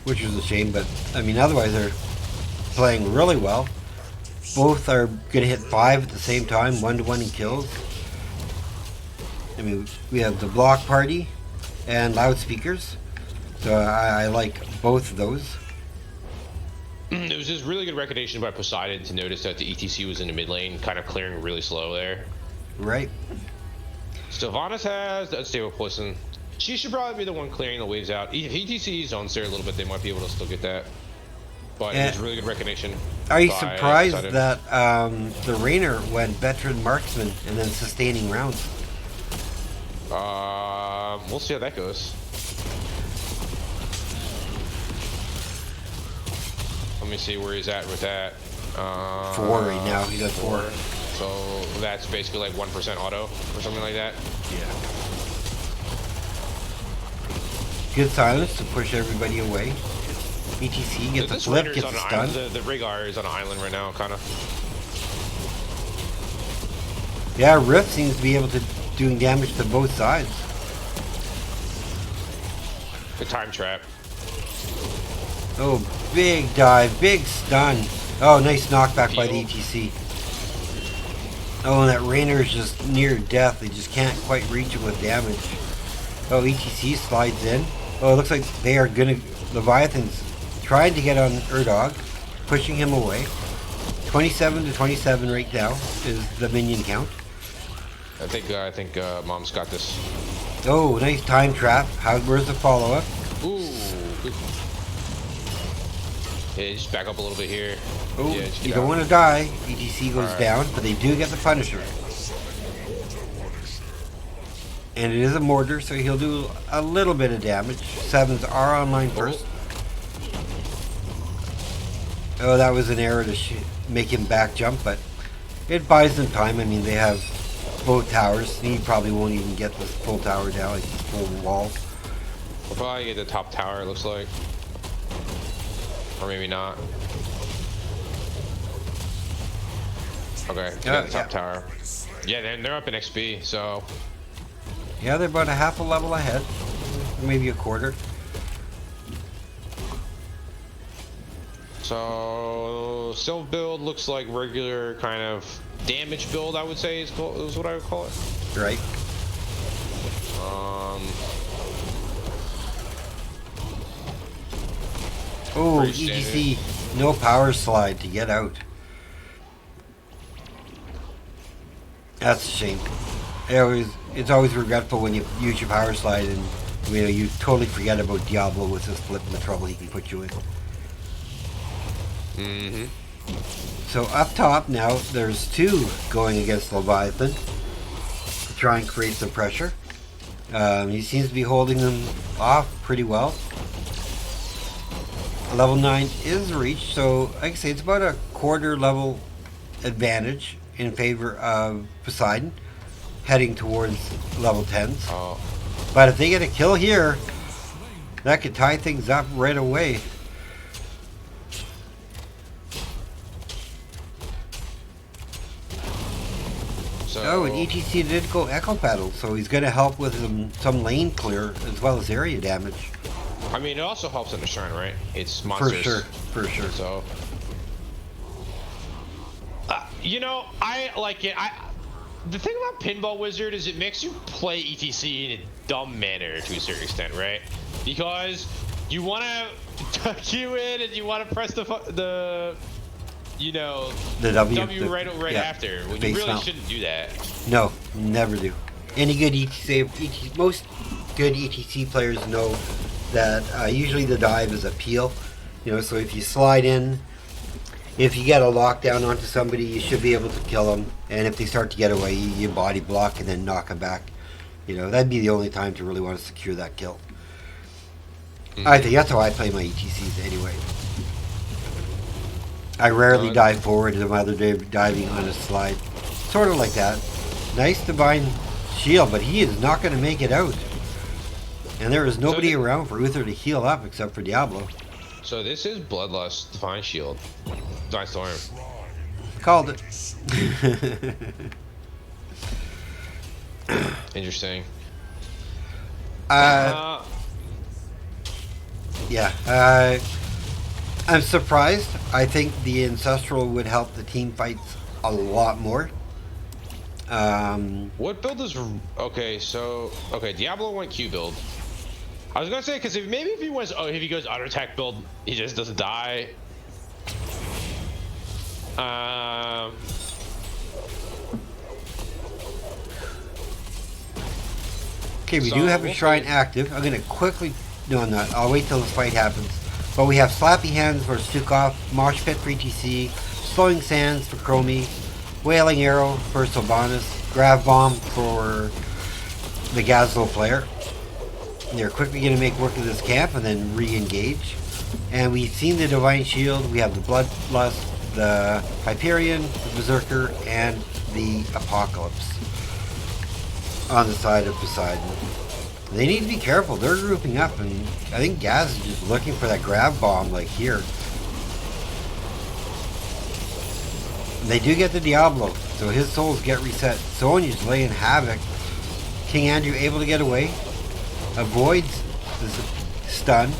which was a shame. But, I mean, otherwise they're playing really well. Both are going to hit 5 at the same time, 1-to-1 in kills. I mean, we have the block party and loudspeakers. So I like both of those. It was just really good recognition by Poseidon to notice that the ETC was in the mid lane, kind of clearing really slow there. Right. Sylvanas has the unstable poison. She should probably be the one clearing the waves out. If ETC zones there a little bit, they might be able to still get that. But it was really good recognition. Are you by surprised Poseidon. that the Rainer went veteran marksman and then sustaining rounds? We'll see how that goes. Let me see where he's at with that. 4 right now. He got 4. So that's basically like 1% auto or something like that. Yeah. Good silence to push everybody away. ETC gets a This flip, Raider's gets on a an stun. island. The Rhaegar is on an island right now, kind of. Yeah, Rift seems to be able to doing damage to both sides. The time trap. Oh, big dive, big stun. Oh, nice knockback by the ETC. Oh, and that Rainer is just near death. They just can't quite reach it with damage. Oh, ETC slides in. Oh, it looks like they are gonna... Leviathan's trying to get on Erdog, pushing him away. 27 to 27 right now is the minion count. I think Mom's got this. Oh, nice time trap. Where's the follow-up? Ooh. Good. Yeah, just back up a little bit here. Oh, yeah, you don't want to die. ETC goes down, but they do get the Punisher. And it is a mortar, so he'll do a little bit of damage. Sevens are online first. Oh, that was an error to make him back jump, but it buys them time. I mean, they have both towers. He probably won't even get the full tower down, like the full wall. We'll probably get the top tower, it looks like. Or maybe not. Okay, got the top tower. Yeah, they're up in XP, so... Yeah, they're about a half a level ahead. Maybe a quarter. So... Sylph build looks like regular kind of damage build, I would say is what I would call it. Right. Oh, ETC, no power slide to get out. That's a shame. It's always regretful when you use your power slide and you totally forget about Diablo with his flip and the trouble he can put you in. Mm-hmm. So up top now, there's two going against Leviathan to try and create some pressure. He seems to be holding them off pretty well. Level 9 is reached, so like I say, it's about a quarter level advantage in favor of Poseidon, heading towards level 10s. Oh. But if they get a kill here, that could tie things up right away. So... Oh, and ETC did go Echo Paddle, so he's going to help with some lane clear as well as area damage. I mean, it also helps in the shrine, right? It's monsters. For sure. So, you know, I like it. The thing about Pinball Wizard is it makes you play ETC in a dumb manner to a certain extent, right? Because you want to tuck you in and you want to press the W right after when you really shouldn't do that. No, never do. Any good most good ETC players know that usually the dive is a peel. So if you slide in, if you get a lockdown onto somebody, you should be able to kill them. And if they start to get away, you body block and then knock them back. That'd be the only time to really want to secure that kill. Mm-hmm. I think that's how I play my ETCs anyway. I rarely dive forward to my other diving on a slide. Sort of like that. Nice Divine Shield, but he is not going to make it out. And there is nobody around for Uther to heal up except for Diablo. So this is Bloodlust, Divine Shield, Divine Storm. Called it. Interesting. Yeah. I'm surprised. I think the Ancestral would help the team fights a lot more. What build is... Okay, Diablo went Q build. I was gonna say, because if he goes auto attack build, he just doesn't die. Okay, we do have a shrine active. I'm gonna quickly... No, I'm not. I'll wait till the fight happens. But we have Slappy Hands for Stukov, Mosh Pit for ETC, Slowing Sands for Chromie, Wailing Arrow for Sylvanas, Grav Bomb for the Gazlo player. They're quickly going to make work of this camp and then re-engage. And we've seen the Divine Shield. We have the Bloodlust, the Hyperion, the Berserker, and the Apocalypse on the side of Poseidon. They need to be careful. They're grouping up, and I think Gaz is just looking for that grab bomb, like here. They do get the Diablo, so his souls get reset. Sonya's laying havoc. King Andrew able to get away. Avoids the stun.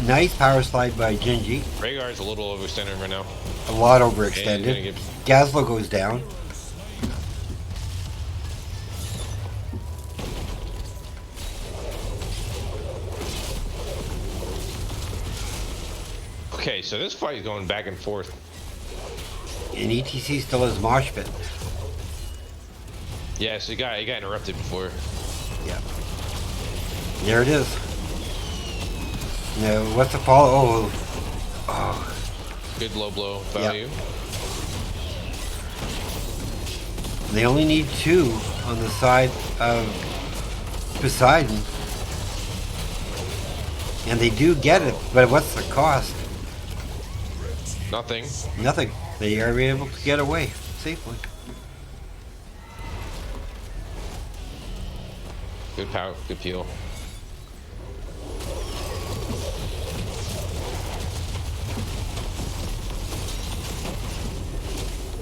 Nice power slide by Gingy. Rhaegar's a little overextended right now. A lot overextended. Gazlo goes down. Okay, so this fight is going back and forth. And ETC still has Mosh Pit. Yeah, so he got interrupted before. Yeah. There it is. Now, what's the follow? Oh. Good low blow value. Yep. They only need 2 on the side of Poseidon. And they do get it, but what's the cost? Nothing. Nothing. They are able to get away safely. Good power, good peel.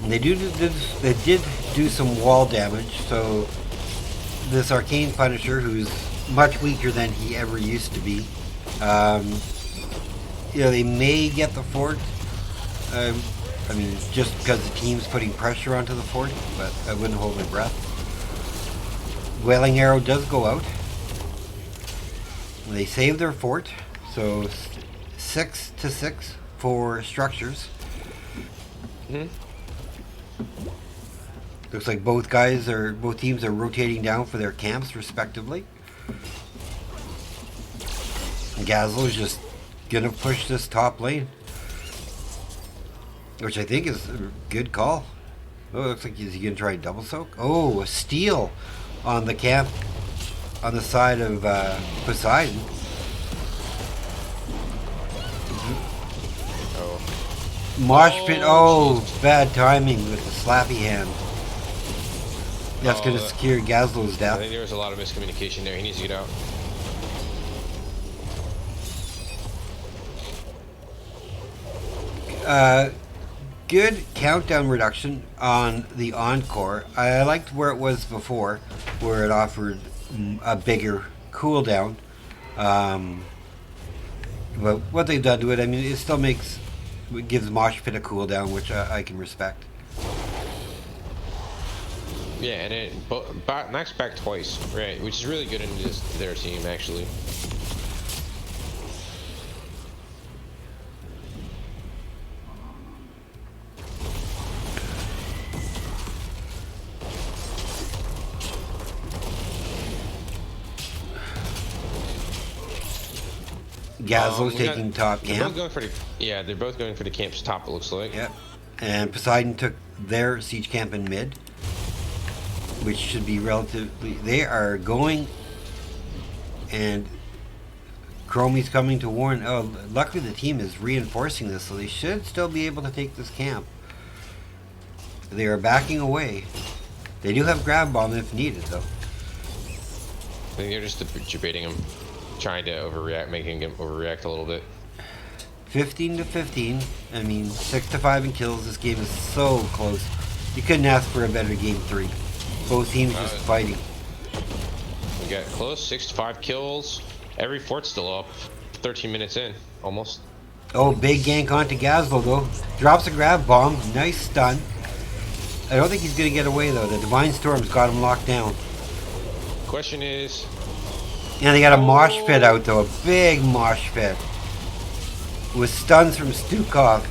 And they did do some wall damage, so this Arcane Punisher, who's much weaker than he ever used to be, you know, they may get the fort. I mean, just because the team's putting pressure onto the fort, but I wouldn't hold my breath. Wailing Arrow does go out. They save their fort, so 6-6 for structures. Looks like both teams are rotating down for their camps respectively. And Gazlo's just gonna push this top lane, which I think is a good call. Oh, it looks like he's gonna try double soak. Oh, a steal on the camp on the side of Poseidon. Mosh Pit. Oh, bad timing with the slappy hand. That's going to secure Gazlo's death. I think there was a lot of miscommunication there. He needs to get out. Good countdown reduction on the Encore. I liked where it was before, where it offered a bigger cooldown. But what they've done to it, I mean, it still gives Mosh Pit a cooldown, which I can respect. Yeah, and it knocks back twice, right? Which is really good in their team, actually. Gazlo's taking top camp. They're both going for the camp's top, it looks like. Yeah. And Poseidon took their siege camp in mid, which should be relatively... They are going, and Chromie's coming to warn. Oh, luckily the team is reinforcing this, so they should still be able to take this camp. They are backing away. They do have grab bomb if needed, though. I think they're just debating him, trying to overreact, making him overreact a little bit. 15-15. I mean, 6-5 in kills. This game is so close. You couldn't ask for a better game 3. Both teams just fighting. We got close, 6-5 kills. Every fort's still up. 13 minutes in, almost. Oh, big gank onto Gazlo though. Drops a grab bomb. Nice stun. I don't think he's gonna get away though. The Divine Storm's got him locked down. Question is... And they got a mosh pit out though. A big mosh pit. With stuns from Stukov.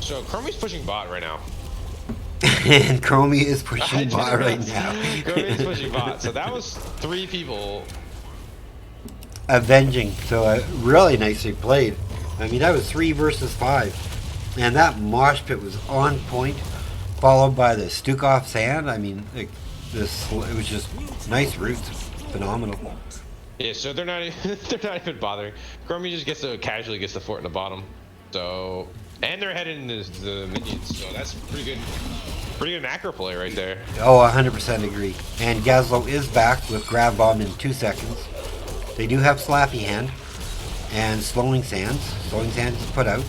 So Chromie's pushing bot right now. And Chromie is pushing bot right now. Chromie is pushing bot. So that was 3 people. Avenging. So really nicely played. I mean, that was 3 versus 5. And that mosh pit was on point. Followed by the Stukov sand. I mean, it was just nice roots. Phenomenal. Yeah, so they're not even bothering. Chromie just casually gets the fort in the bottom. So And they're heading the minions, so that's pretty good macro play right there. Oh, 100% agree. And Gazlo is back with Grab Bomb in 2 seconds. They do have Slappy Hand and Slowing Sands. Slowing Sands is put out.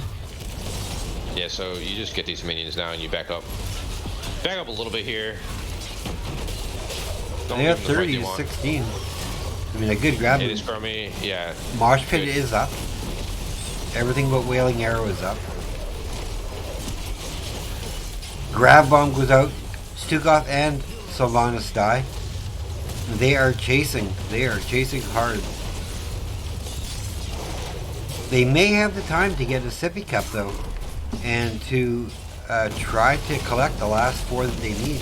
Yeah, so you just get these minions now and you back up. Back up a little bit here. They have 30 to 16. I mean, a good grab. It is from me, yeah. Mosh Pit is up. Everything but Wailing Arrow is up. Grab Bomb goes out. Stukov and Sylvanas die. They are chasing. They are chasing hard. They may have the time to get a sippy cup though, and to try to collect the last 4 that they need.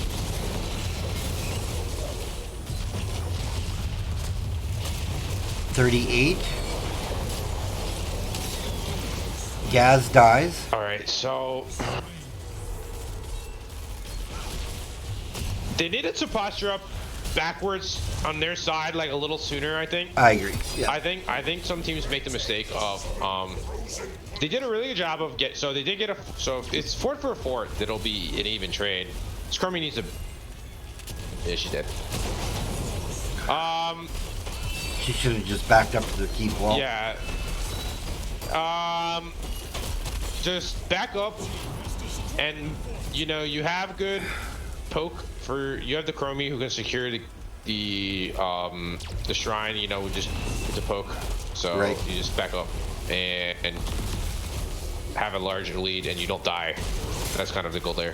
$38. Gaz dies. All right, so they needed to posture up backwards on their side like a little sooner. I think. I agree. Yeah. I think some teams make the mistake of they did a really good job of so they did get a so if it's 4 for a 4 that'll be an even trade. Scrummy needs a yeah, she's dead. She should have just backed up to the keep wall. Yeah. Just back up, and you know you have good poke for you have the Chromie who can secure the shrine. You know, just with the poke. So right. you just back up and have a larger lead, and you don't die. That's kind of the goal there.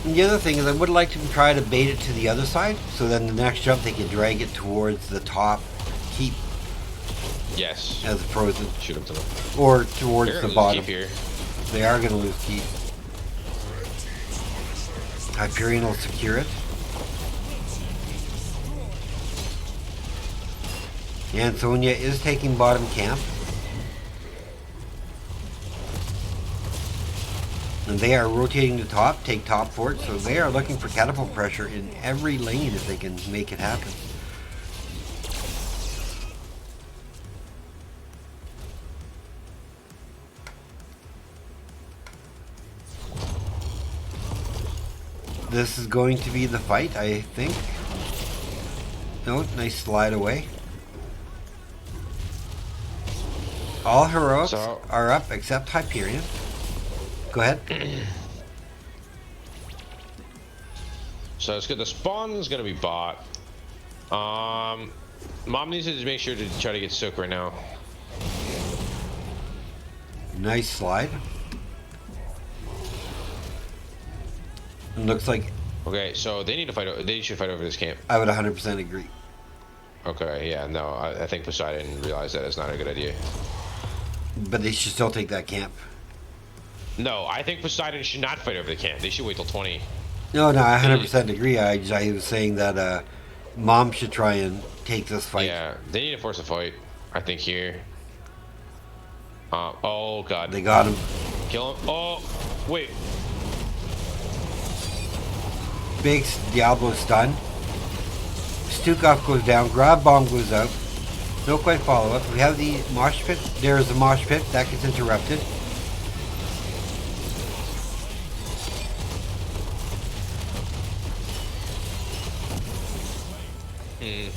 And the other thing is I would like to try to bait it to the other side, so then the next jump they can drag it towards the top keep. Yes. As frozen. Shoot them to them. Or towards the bottom. Keep here. They are going to lose keep. Hyperion will secure it. And Sonya is taking bottom camp. And they are rotating to top, take top fort, so they are looking for catapult pressure in every lane if they can make it happen. This is going to be the fight, I think. No, nice slide away. All heroics are up except Hyperion. Go ahead. So it's good. The spawn is gonna be bought. Mom needs to make sure to try to get soak right now. Nice slide. It looks like. Okay, so they need to fight. They should fight over this camp. I would 100% agree. Okay, yeah, no, I think Poseidon realized that it's not a good idea. But they should still take that camp. No, I think Poseidon should not fight over the camp. They should wait till 20. No, I 100% agree. I was saying that Mom should try and take this fight. Yeah, they need to force a fight, I think, here. Oh, God. They got him. Kill him. Oh, wait. Big Diablo stun. Stukov goes down. Grab Bomb goes out. No quite follow-up. We have the mosh pit. There's the mosh pit. That gets interrupted.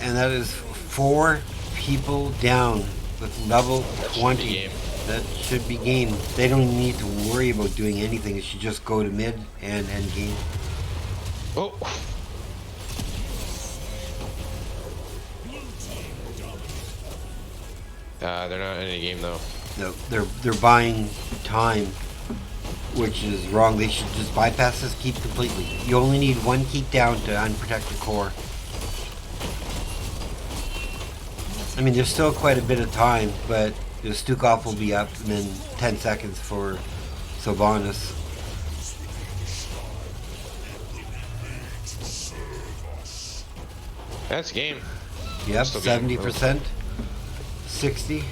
And that is 4 people down with level 20. That should be game. They don't even need to worry about doing anything. It should just go to mid and end game. Oh. They're not in any game though. No, they're buying time, which is wrong. They should just bypass this keep completely. You only need 1 keep down to unprotect the core. I mean, there's still quite a bit of time, but the Stukov will be up in then 10 seconds for Sylvanas. That's game. Yep, 70%, 60,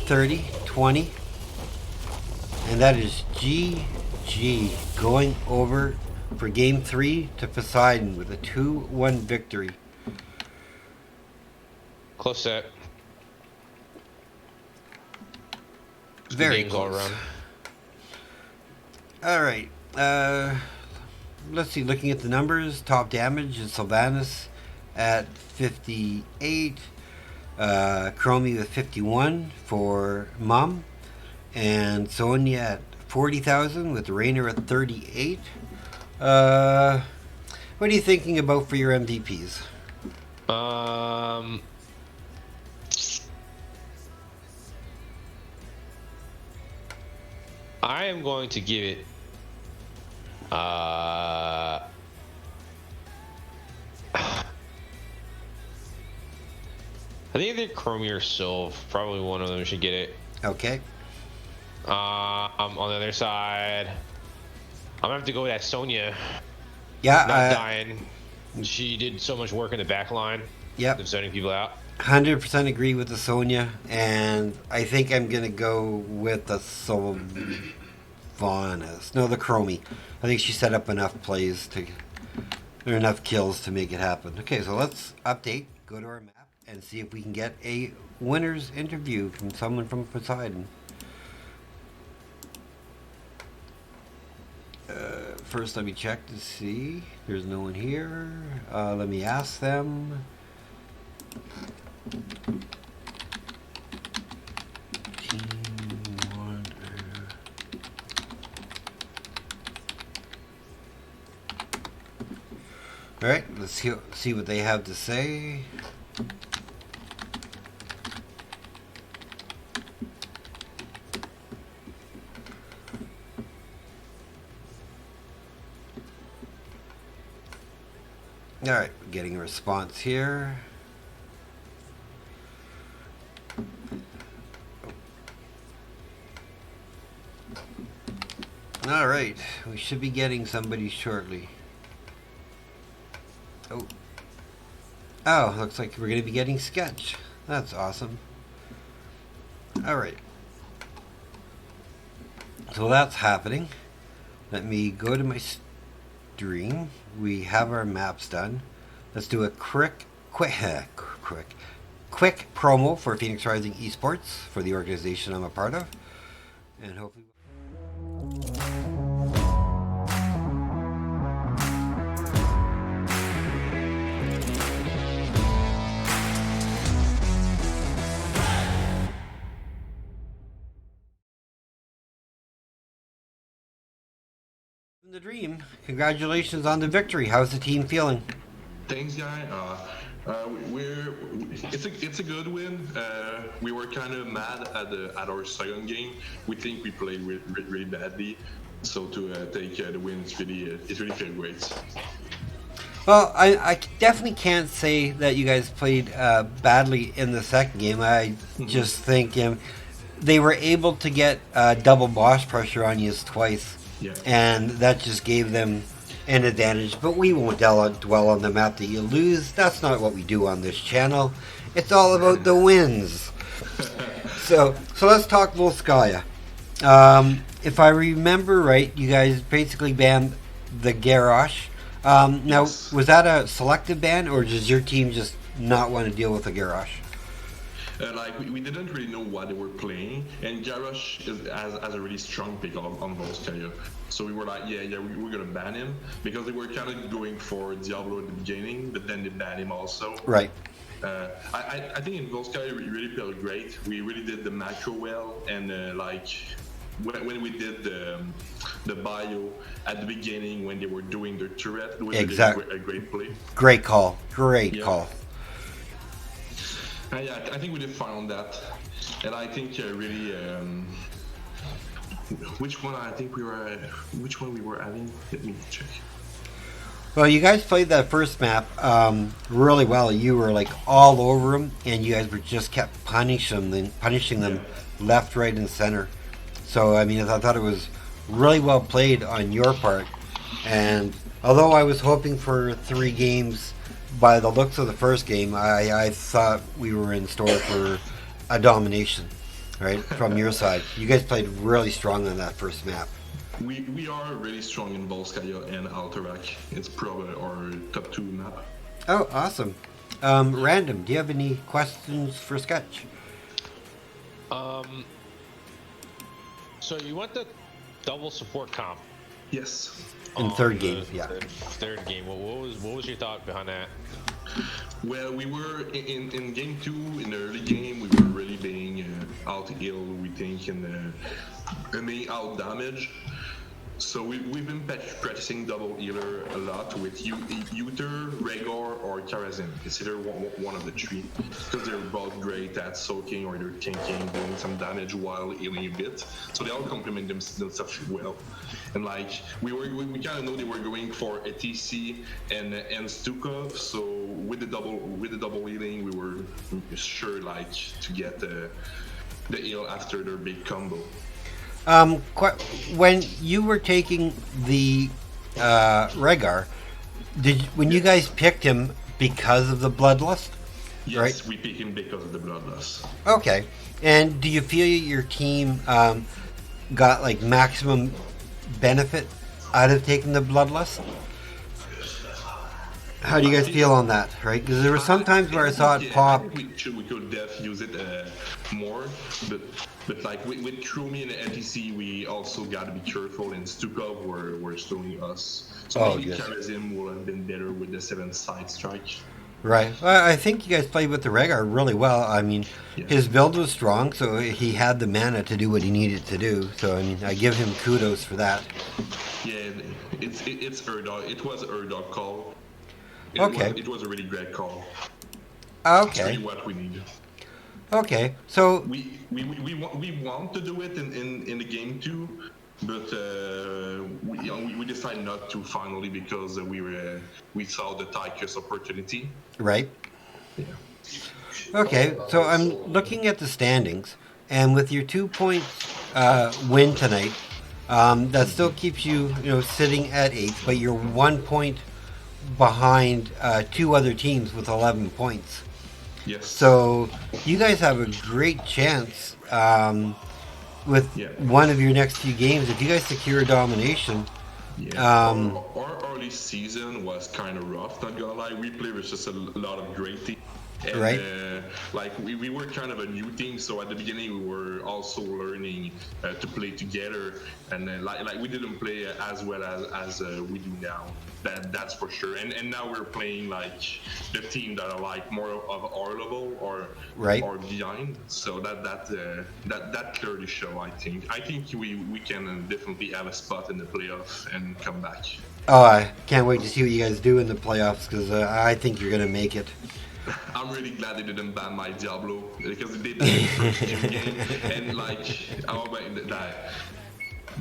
30, 20. And that is GG going over for game 3 to Poseidon with a 2-1 victory. Close set. Very games all close. around. All right. Let's see. Looking at the numbers, top damage is Sylvanas at 58. Chromie with 51 for Mom. And Sonya at 40,000 with Rainer at 38. What are you thinking about for your MVPs? I am going to give it. I think either Chromie or Sylv. Probably one of them should get it. Okay. On the other side, I'm gonna have to go with that Sonya. Yeah. Not dying. She did so much work in the back line. Yep. Of sending people out. 100% agree with the Sonya, and I think I'm gonna go with the Sylvanas. No, the Chromie. I think she set up enough plays or enough kills to make it happen. Okay, so let's update. Go to our map and see if we can get a winner's interview from someone from Poseidon. First, let me check to see. There's no one here. Let me ask them. Team Wonder. All right, let's see what they have to say. All right, getting a response here. All right, we should be getting somebody shortly. Oh, looks like we're going to be getting Sketch. That's awesome. All right. So that's happening. Let me go to my stream. We have our maps done. Let's do a quick promo for Phoenix Rising Esports, for the organization I'm a part of, and hopefully. The dream. Congratulations on the victory. How's the team feeling? Thanks, guy. It's a good win. We were kind of mad at our second game. We think we played really badly. So to take the win, it really felt great. Well, I definitely can't say that you guys played badly in the second game. I just think they were able to get double boss pressure on you twice. Yeah. And that just gave them an advantage. But we won't dwell on the map that you lose. That's not what we do on this channel. It's all about the wins. So let's talk Volskaya. If I remember right, you guys basically banned the Garrosh. Now, Yes. Was that a selective ban, or does your team just not want to deal with the Garrosh? We didn't really know what they were playing, and Garrosh has a really strong pick on Volskaya. So we were like, we're gonna ban him, because they were kind of going for Diablo at the beginning, but then they banned him also. Right. I think in Volskaya we really played great. We really did the macro well, and when we did the bio at the beginning, when they were doing their turret, it was Exactly. really a great play. Great call. Great call. I think we did fine on that, and I think really which one we were having. Let me check. Well, you guys played that first map really well. You were like all over them, and you guys were just kept punishing them left, right, and center. So I mean, I thought it was really well played on your part. And although I was hoping for 3 games, by the looks of the first game, I thought we were in store for a domination, right, from your side. You guys played really strong on that first map. We are really strong in Volskaya and Alterac. It's probably our top 2 map. Oh, awesome. Random, do you have any questions for Sketch? So you went the double support comp Yes. In third game, yeah. Third game. What was your thought behind that? Well, we were in game 2, in the early game, we were really being out ill, we think, and being out damage. So we've been practicing double healer a lot with Uther, Rhaegar, or Karazim. It's either one of the three, because they're both great at soaking or they're tanking, doing some damage while healing a bit. So they all complement themselves well. And like we kind of know they were going for a TC and Stukov. So with the double healing, we were sure like to get the heal after their big combo. When you were taking the Rhaegar, when you guys picked him because of the bloodlust? Yes, right? We picked him because of the bloodlust. Okay. And do you feel your team got like maximum benefit out of taking the bloodlust? How do you guys feel on that, right? Because there were some times where I saw it pop. I think we could def use it more, but like with Chromie and LTC, we also got to be careful. And Stukov were slowing us, so maybe Karazim would have been better with the 7 side strike. Right. Well, I think you guys played with the Rhaegar really well. I mean, his build was strong, so he had the mana to do what he needed to do. So I mean, I give him kudos for that. Yeah, it's Urdog. It was Urdog call. It was a really great call. Okay. It's really what we need. Okay, so we want to do it in the game too, but we decided not to finally because we saw the Tychus opportunity. Right. Yeah. Okay, so I'm looking at the standings, and with your 2 points win tonight, that still keeps you sitting at 8th, but you're 1 point behind 2 other teams with 11 points. Yes. So you guys have a great chance with one of your next few games. If you guys secure domination. Yeah. Our early season was kind of rough, not gonna lie. We played with just a lot of great teams. And, right. Like we were kind of a new team, so at the beginning we were also learning to play together, and like we didn't play as well as we do now. That's for sure. And now we're playing like the team that are like more of our level or behind. So that clearly show. I think we can definitely have a spot in the playoffs and come back. Oh, I can't wait to see what you guys do in the playoffs because I think you're gonna make it. I'm really glad they didn't ban my Diablo because they did the first game and like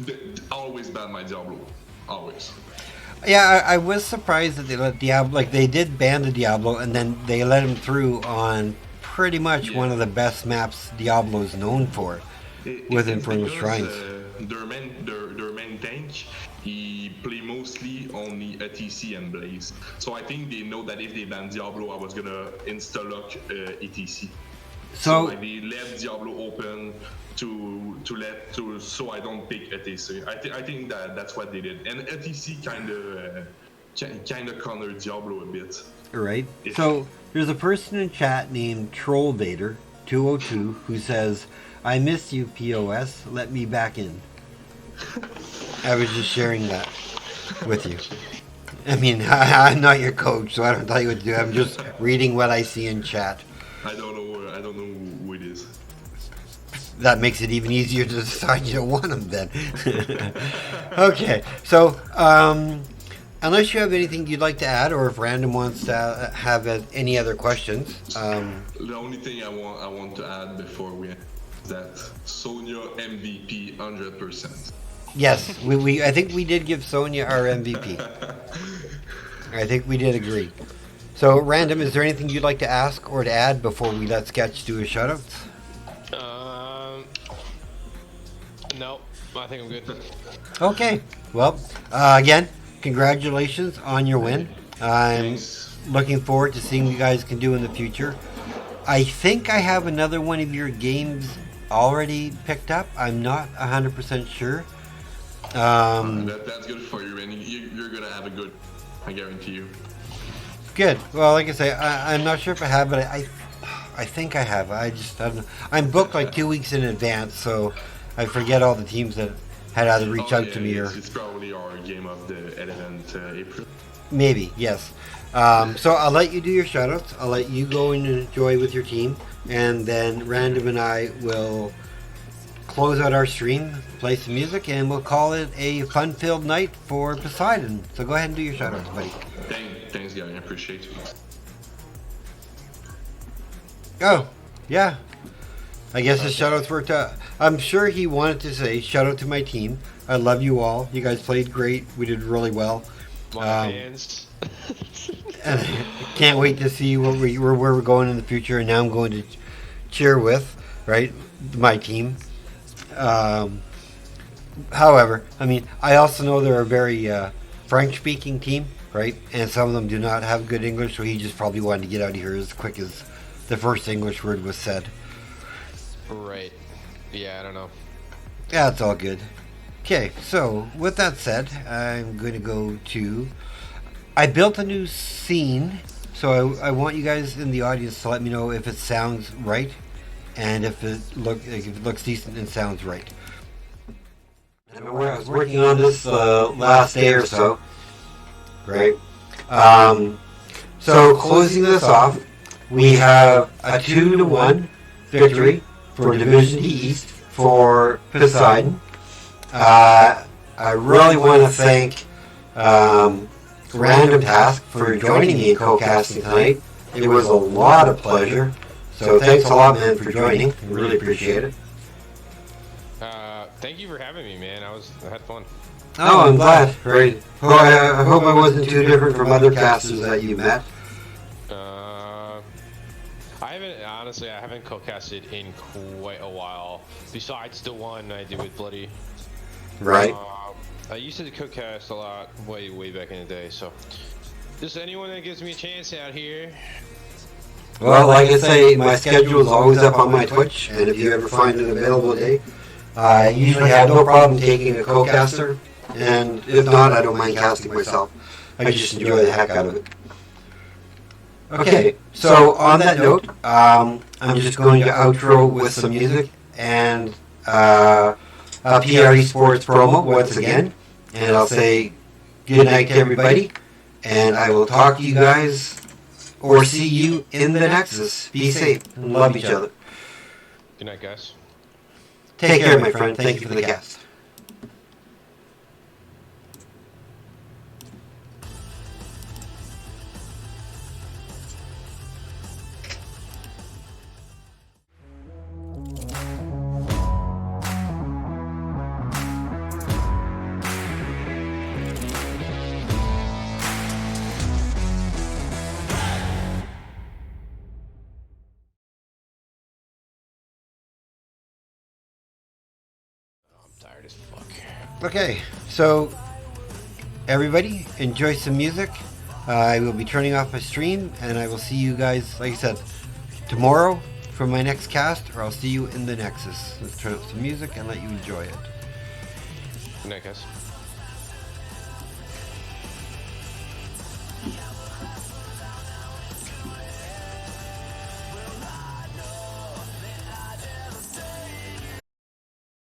they always ban my Diablo, always. Yeah, I was surprised that they let Diablo, like they did ban the Diablo and then they let him through on pretty much one of the best maps Diablo is known for with Infernal Shrines. Their main tank, he play mostly only ATC and Blaze. So I think they know that if they ban Diablo, I was gonna insta-lock ATC. So like, they left Diablo open so I don't pick ATC. I think that's what they did. And ATC kind of cornered Diablo a bit. Right. So there's a person in chat named Trollvader 202 who says, "I miss you, POS. Let me back in." I was just sharing that with you. I mean, I'm not your coach, so I don't tell you what to do. I'm just reading what I see in chat. I don't know who it is. That makes it even easier to decide you don't want them then. Okay, so unless you have anything you'd like to add, or if Random wants to have any other questions. The only thing I want to add before we end is that Sonya MVP 100%. Yes, I think we did give Sonya our MVP. I think we did agree. So, Random, is there anything you'd like to ask or to add before we let Sketch do his shoutouts? No, I think I'm good. Okay. Well, again, congratulations on your win. I'm looking forward to seeing what you guys can do in the future. I think I have another one of your games already picked up. I'm not 100% sure. That's good for you, and you're going to have a good, I guarantee you. Good. Well, like I say, I'm not sure if I have, but I think I have. I don't know. I'm booked like 2 weeks in advance, so I forget all the teams that had either reached out to me or... It's probably our game of the 11th April. Maybe, yes. So I'll let you do your shoutouts. I'll let you go and enjoy with your team. And then Random and I will close out our stream, play some music, and we'll call it a fun-filled night for Poseidon. So go ahead and do your shoutouts, buddy. Thanks, guys. I appreciate it. Oh, yeah. I guess his shoutouts worked out. I'm sure he wanted to say, shout out to my team. I love you all. You guys played great. We did really well. My fans. And I can't wait to see where we're going in the future. And now I'm going to cheer with, right, my team. However, I mean, I also know they're a very French-speaking team, right? And some of them do not have good English, so he just probably wanted to get out of here as quick as the first English word was said. Right. Yeah, I don't know. Yeah, it's all good. Okay, so with that said, I'm going to go to... I built a new scene, so I want you guys in the audience to let me know if it sounds right and if it looks decent and sounds right. I was working on this last day or so, right? So closing this off, we have a 2-1 victory for Division East for Poseidon. I really want to thank Random Task for joining me in co-casting tonight. It was a lot of pleasure. So thanks a lot, man, for joining. I really appreciate it. Thank you for having me, man. I had fun. Oh, I'm glad. Right. I hope I wasn't too different from other casters that you met. I haven't co-casted in quite a while. Besides the one I did with Bloody. Right. I used to co-cast a lot way back in the day, so just anyone that gives me a chance out here. Well, like I say, my schedule is always up on my Twitch, and if you ever find an available day, I usually have no problem taking a co-caster, and if not, I don't mind casting myself. I just enjoy the heck out of it. Okay, so on that note, I'm just going to outro with some music and a PRE Sports promo once again, and I'll say good night to everybody, and I will talk to you guys or see you in the Nexus. Be safe and love each other. Good night, guys. Take care, my friend. Thank you for the guest. Tired as fuck. Okay, so everybody enjoy some music. I will be turning off my stream, and I will see you guys, like I said, tomorrow for my next cast, or I'll see you in the Nexus. Let's turn up some music and let you enjoy it. Good night, guys.